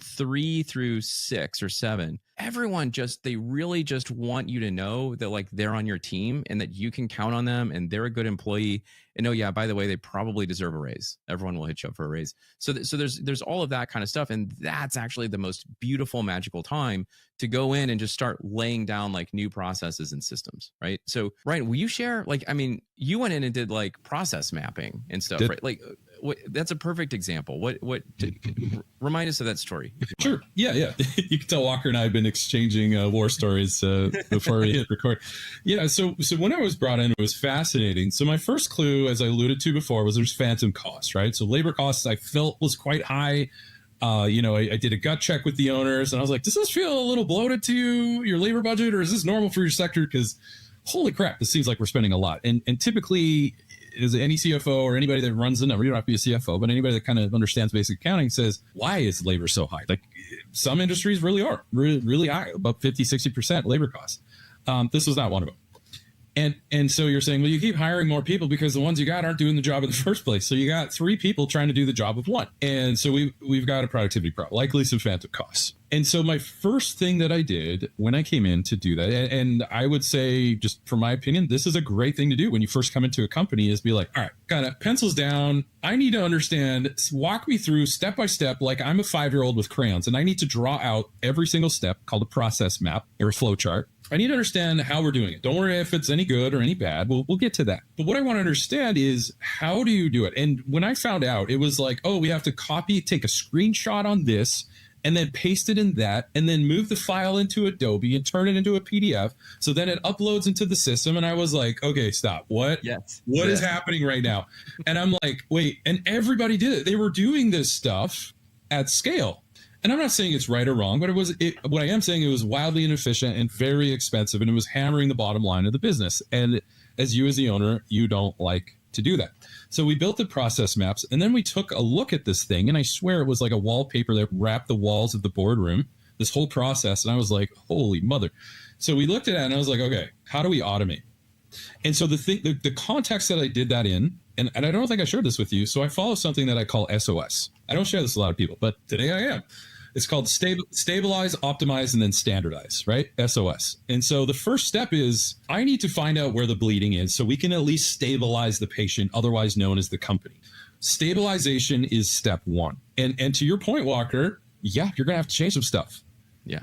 3 through 6 or 7 everyone they really just want you to know that like they're on your team and that you can count on them and they're a good employee. And oh yeah, by the way, they probably deserve a raise. Everyone will hit you up for a raise. So there's all of that kind of stuff. And that's actually the most beautiful, magical time to go in and just start laying down like new processes and systems. Right. So Ryan, will you share, like, I mean, you went in and did like process mapping and stuff, right? Like that's a perfect example. Remind us of that story. Sure. Yeah. You can tell Walker and I have been exchanging war stories before we hit record. Yeah. So when I was brought in, it was fascinating. So my first clue, as I alluded to before, was there's phantom costs, right? So labor costs I felt was quite high. I did a gut check with the owners and I was like, does this feel a little bloated to you, your labor budget, or is this normal for your sector? Because holy crap, this seems like we're spending a lot. And typically, as any CFO or anybody that runs the number, you don't have to be a CFO, but anybody that kind of understands basic accounting says, why is labor so high? Like some industries really are really high, about 50, 60% labor costs. This was not one of them. And so you're saying, well, you keep hiring more people because the ones you got aren't doing the job in the first place. So you got 3 people trying to do the job of 1. And so we've got a productivity problem, likely some phantom costs. And so my first thing that I did when I came in to do that, and I would say, just from my opinion, this is a great thing to do when you first come into a company, is be like, all right, kind of pencils down. I need to understand, walk me through step by step, like I'm a 5-year-old with crayons, and I need to draw out every single step called a process map or a flow chart. I need to understand how we're doing it. Don't worry if it's any good or any bad. We'll get to that. But what I want to understand is, how do you do it? And when I found out, it was like, oh, we have to take a screenshot on this and then paste it in that, and then move the file into Adobe and turn it into a PDF. So then it uploads into the system. And I was like, okay, stop. What? Yes. What is happening right now? And I'm like, wait, and everybody did it. They were doing this stuff at scale. And I'm not saying it's right or wrong, but what I am saying, it was wildly inefficient and very expensive, and it was hammering the bottom line of the business. And as the owner, you don't like to do that. So we built the process maps, and then we took a look at this thing, and I swear it was like a wallpaper that wrapped the walls of the boardroom, this whole process. And I was like, holy mother. So we looked at it and I was like, okay, how do we automate? And so the context that I did that in, and I don't think I shared this with you. So I follow something that I call SOS. I don't share this with a lot of people, but today I am. It's called stabilize, optimize, and then standardize, right? SOS. And so the first step is, I need to find out where the bleeding is so we can at least stabilize the patient, otherwise known as the company. Stabilization is step 1. And to your point, Walker, yeah, you're going to have to change some stuff. Yeah.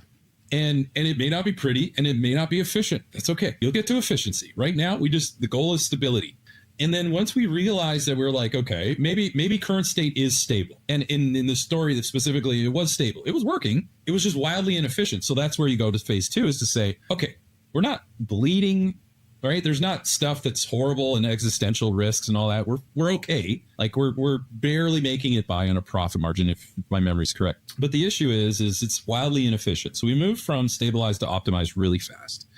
And it may not be pretty and it may not be efficient. That's okay. You'll get to efficiency. Right now, the goal is stability. And then once we realized that, we're like, okay, maybe current state is stable. And in the story that specifically, it was stable. It was working. It was just wildly inefficient. So that's where you go to phase 2, is to say, okay, we're not bleeding, right? There's not stuff that's horrible and existential risks and all that. We're okay. Like we're barely making it by on a profit margin, if my memory's correct. But the issue is it's wildly inefficient. So we moved from stabilize to optimize really fast.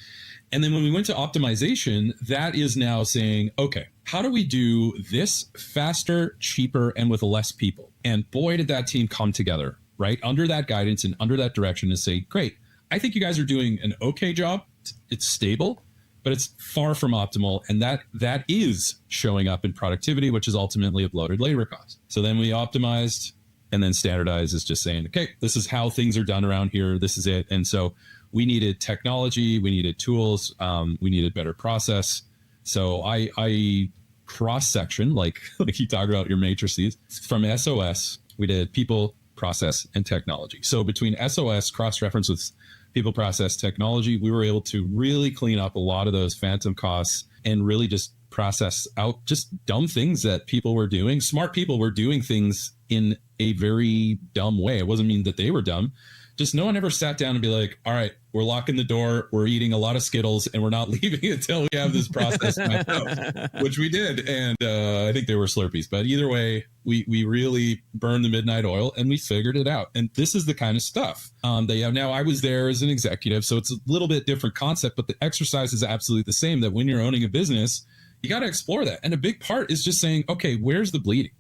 And then when we went to optimization, that is now saying, okay, how do we do this faster, cheaper, and with less people? And boy, did that team come together, right? Under that guidance and under that direction, to say, great, I think you guys are doing an okay job. It's stable, but it's far from optimal. And that is showing up in productivity, which is ultimately a bloated labor cost. So then we optimized, and then standardized is just saying, okay, this is how things are done around here. This is it. And so we needed technology, we needed tools, we needed better process. So I cross-section, like you talked about your matrices, from SOS, we did people, process, and technology. So between SOS, cross-reference with people, process, technology, we were able to really clean up a lot of those phantom costs and really just process out just dumb things that people were doing. Smart people were doing things in a very dumb way. It wasn't mean that they were dumb. Just no one ever sat down and be like, all right, we're locking the door, we're eating a lot of Skittles, and we're not leaving until we have this process mapped out, which we did. And I think they were Slurpees. But either way, we really burned the midnight oil and we figured it out. And this is the kind of stuff they have now. I was there as an executive, so it's a little bit different concept, but the exercise is absolutely the same, that when you're owning a business, you got to explore that. And a big part is just saying, okay, where's the bleeding,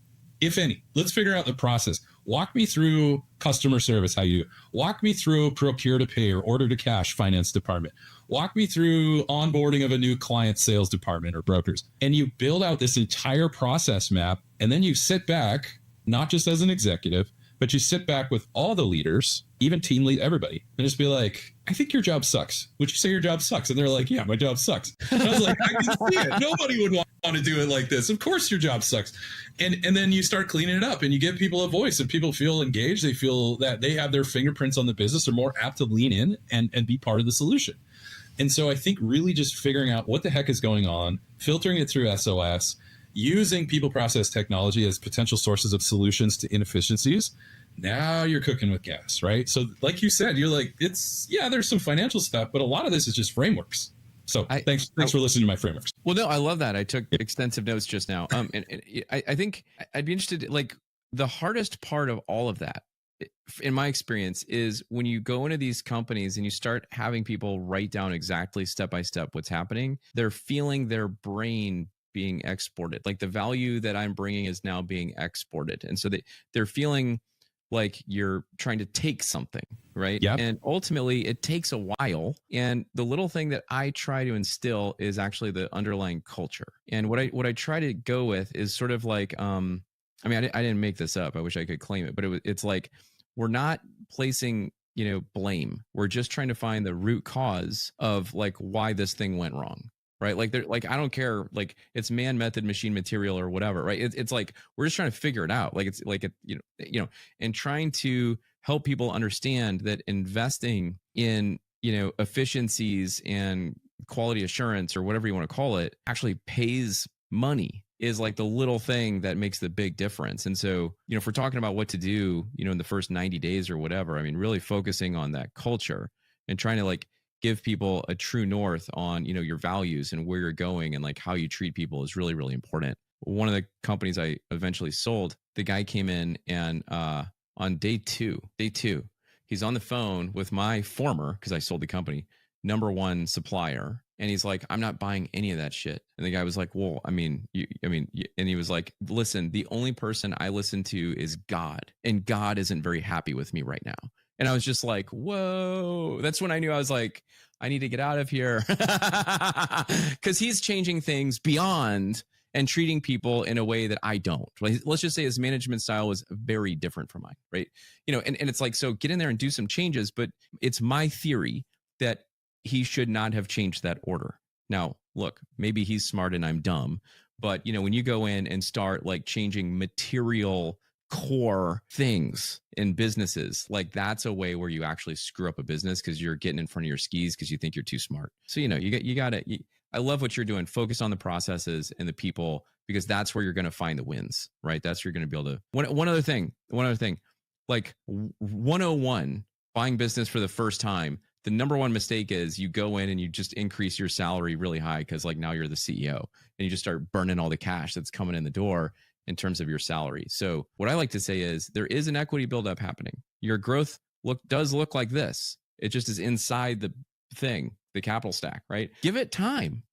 if any? Let's figure out the process. Walk me through customer service, how you do. Walk me through procure to pay or order to cash finance department. Walk me through onboarding of a new client sales department or brokers. And you build out this entire process map, and then you sit back, not just as an executive, But you sit back with all the leaders, even team lead, everybody, and just be like, I think your job sucks. Would you say your job sucks? And they're like, yeah, my job sucks. And I was like, I can see it. Nobody would want to do it like this. Of course your job sucks. And then you start cleaning it up and you give people a voice and people feel engaged. They feel that they have their fingerprints on the business. They're more apt to lean in and be part of the solution. And so I think really just figuring out what the heck is going on, filtering it through SOS, using people process technology as potential sources of solutions to inefficiencies. Now you're cooking with gas, right? So like you said, you're like, there's some financial stuff, but a lot of this is just frameworks. So thanks for listening to my frameworks. Well, no, I love that. I took extensive notes just now. And I think I'd be interested, like the hardest part of all of that, in my experience, is when you go into these companies and you start having people write down exactly step by step what's happening, they're feeling their brain being exported. Like the value that I'm bringing is now being exported. And so they're feeling like you're trying to take something, right? Yep. And ultimately it takes a while. And the little thing that I try to instill is actually the underlying culture. And what I try to go with is sort of like, I didn't make this up. I wish I could claim it, but it's like, we're not placing, blame. We're just trying to find the root cause of like why this thing went wrong. Right. Like, I don't care, like it's man method, machine material or whatever. Right. It's like, we're just trying to figure it out. Like, it's like, and trying to help people understand that investing in, efficiencies and quality assurance or whatever you want to call it actually pays money is like the little thing that makes the big difference. And so, if we're talking about what to do, in the first 90 days or whatever, I mean, really focusing on that culture and trying to like give people a true north on, your values and where you're going and like how you treat people is really, really important. One of the companies I eventually sold, the guy came in and on day two, he's on the phone with my former, because I sold the company, #1 supplier. And he's like, I'm not buying any of that shit. And the guy was like, well, and he was like, listen, the only person I listen to is God, and God isn't very happy with me right now. And I was just like, whoa, that's when I knew I was like, I need to get out of here. Because he's changing things beyond and treating people in a way that I don't. Like, let's just say his management style was very different from mine, right? And it's like, so get in there and do some changes. But it's my theory that he should not have changed that order. Now, look, maybe he's smart and I'm dumb. But, when you go in and start like changing material core things in businesses, like that's a way where you actually screw up a business because you're getting in front of your skis because you think you're too smart. So, you got to, I love what you're doing. Focus on the processes and the people, because that's where you're going to find the wins, right? That's where you're going to be able to, one other thing, like 101, buying business for the first time. The #1 mistake is you go in and you just increase your salary really high because like now you're the CEO and you just start burning all the cash that's coming in the door in terms of your salary. So what I like to say is there is an equity buildup happening. Your growth does look like this. It just is inside the thing, the capital stack, right? Give it time.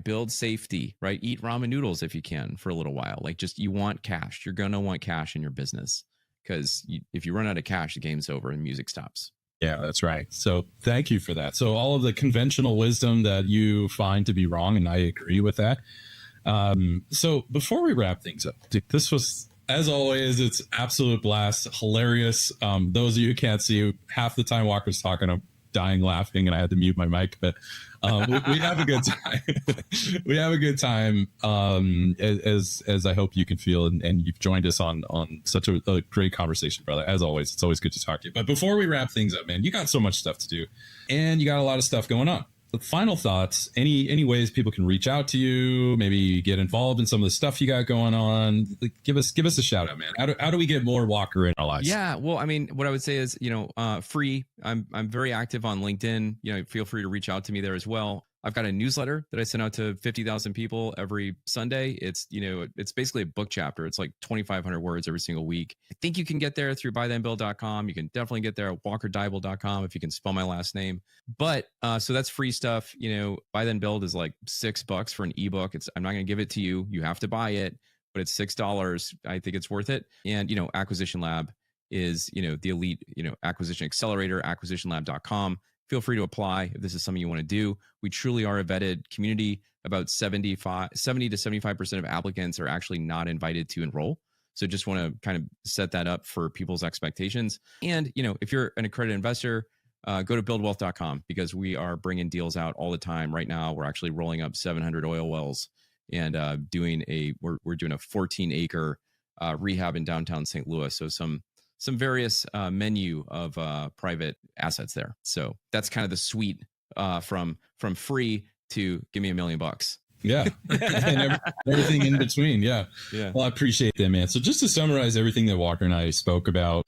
Build safety, right? Eat ramen noodles if you can for a little while. Like you want cash. You're going to want cash in your business because if you run out of cash, the game's over and music stops. Yeah, that's right. So thank you for that. So all of the conventional wisdom that you find to be wrong, and I agree with that. So before we wrap things up, this was, as always, it's absolute blast, hilarious. Those of you who can't see, half the time Walker's talking, I'm dying laughing, and I had to mute my mic. But we have a good time. We have a good time, as I hope you can feel, and you've joined us on such a great conversation, brother. As always, it's always good to talk to you. But before we wrap things up, man, you got so much stuff to do, and you got a lot of stuff going on. The final thoughts, any ways people can reach out to you, maybe get involved in some of the stuff you got going on? Like, give us a shout out, man. How do we get more Walker in our lives? Yeah, well, I mean, what I would say is, free. I'm very active on LinkedIn. Feel free to reach out to me there as well. I've got a newsletter that I send out to 50,000 people every Sunday. It's, it's basically a book chapter. It's like 2,500 words every single week. I think you can get there through buythenbuild.com. You can definitely get there at walkerdeibel.com if you can spell my last name. But so that's free stuff. Buy Then Build is like $6 for an ebook. I'm not going to give it to you. You have to buy it, but it's $6. I think it's worth it. And, Acquisition Lab is, the elite, acquisition accelerator, acquisitionlab.com. Feel free to apply if this is something you want to do. We truly are a vetted community. About 70 to 75% of applicants are actually not invited to enroll. So just want to kind of set that up for people's expectations. And, if you're an accredited investor, go to buildwealth.com, because we are bringing deals out all the time. Right now, we're actually rolling up 700 oil wells and we're doing a 14-acre rehab in downtown St. Louis. So some various menu of private assets there. So that's kind of the suite from free to give me $1 million. Yeah. And everything in between. Yeah. Well, I appreciate that, man. So just to summarize everything that Walker and I spoke about,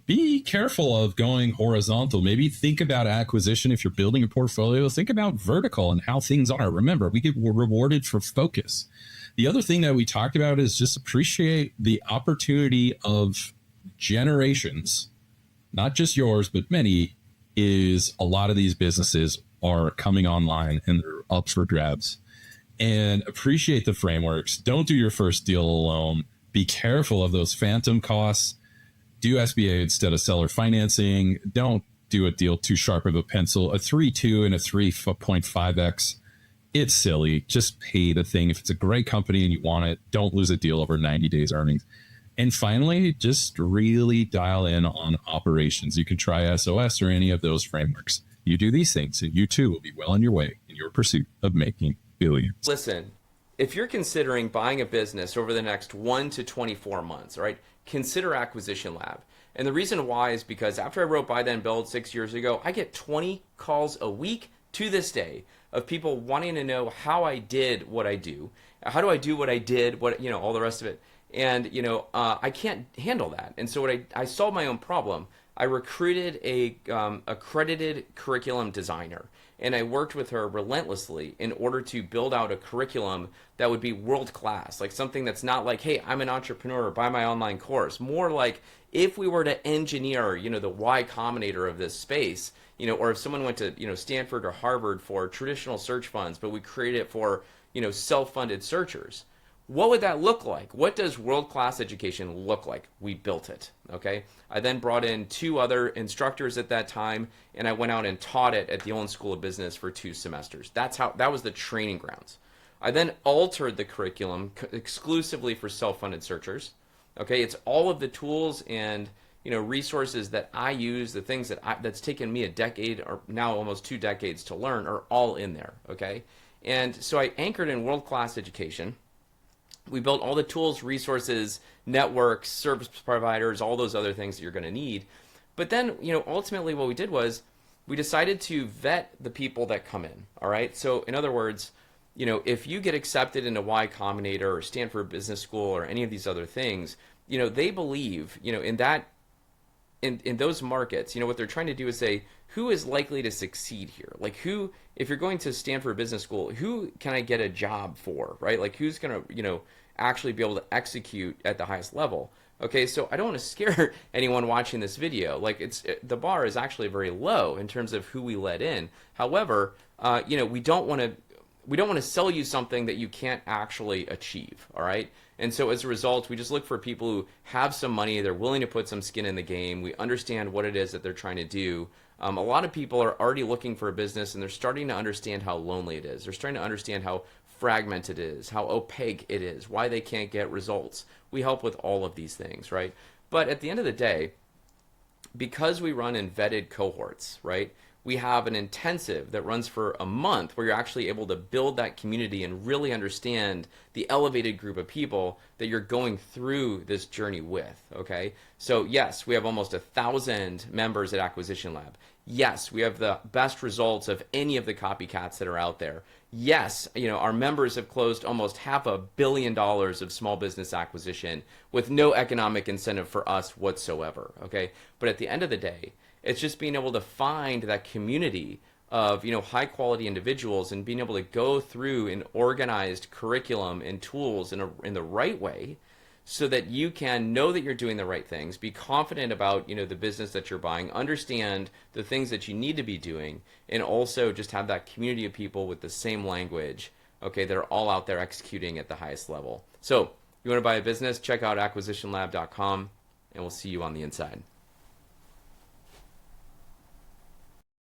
be careful of going horizontal. Maybe think about acquisition. If you're building a portfolio, think about vertical and how things are. Remember, we get rewarded for focus. The other thing that we talked about is just appreciate the opportunity of generations, not just yours, but many, is a lot of these businesses are coming online and they're up for grabs. And appreciate the frameworks. Don't do your first deal alone. Be careful of those phantom costs. Do SBA instead of seller financing. Don't do a deal too sharp of a pencil. A 3.2 and a 3.5x. It's silly. Just pay the thing. If it's a great company and you want it, don't lose a deal over 90 days earnings. And finally, just really dial in on operations. You can try SOS or any of those frameworks. You do these things and you too will be well on your way in your pursuit of making billions. Listen, if you're considering buying a business over the next 1 to 24 months, right, consider Acquisition Lab. And the reason why is because after I wrote Buy Then Build 6 years ago, I get 20 calls a week to this day of people wanting to know how I did what I do. How do I do what I did, all the rest of it. And, I can't handle that. And so I solved my own problem. I recruited a accredited curriculum designer, and I worked with her relentlessly in order to build out a curriculum that would be world class, like something that's not like, hey, I'm an entrepreneur, buy my online course. More like if we were to engineer, the Y Combinator of this space, or if someone went to, Stanford or Harvard for traditional search funds, but we created it for, self-funded searchers. What would that look like? What does world-class education look like? We built it, okay? I then brought in 2 other instructors at that time, and I went out and taught it at the Olin School of Business for 2 semesters. That was the training grounds. I then altered the curriculum exclusively for self-funded searchers, okay? It's all of the tools and, resources that I use, the things that's taken me a decade or now almost 2 decades to learn are all in there, okay? And so I anchored in world-class education. We built all the tools, resources, networks, service providers, all those other things that you're going to need. But then, ultimately what we did was we decided to vet the people that come in. All right. So in other words, if you get accepted into Y Combinator or Stanford Business School or any of these other things, they believe, in those markets, what they're trying to do is say, who is likely to succeed here? Like if you're going to Stanford Business School, who can I get a job for, right? Like who's going to, actually be able to execute at the highest level? Okay, so I don't want to scare anyone watching this video. Like the bar is actually very low in terms of who we let in. However, we don't want to sell you something that you can't actually achieve, all right? And so as a result, we just look for people who have some money, they're willing to put some skin in the game, we understand what it is that they're trying to do. A lot of people are already looking for a business and they're starting to understand how lonely it is. They're starting to understand how fragmented it is, how opaque it is, why they can't get results. We help with all of these things, right? But at the end of the day, because we run in vetted cohorts, right? We have an intensive that runs for a month where you're actually able to build that community and really understand the elevated group of people that you're going through this journey with, okay? So yes, we have almost 1,000 members at Acquisition Lab. Yes, we have the best results of any of the copycats that are out there. Yes, our members have closed almost $500 million of small business acquisition with no economic incentive for us whatsoever, okay? But at the end of the day, it's just being able to find that community of high quality individuals and being able to go through an organized curriculum and tools in the right way, so that you can know that you're doing the right things, be confident about the business that you're buying, understand the things that you need to be doing, and also just have that community of people with the same language, okay, that are all out there executing at the highest level. So you want to buy a business, check out acquisitionlab.com, and we'll see you on the inside.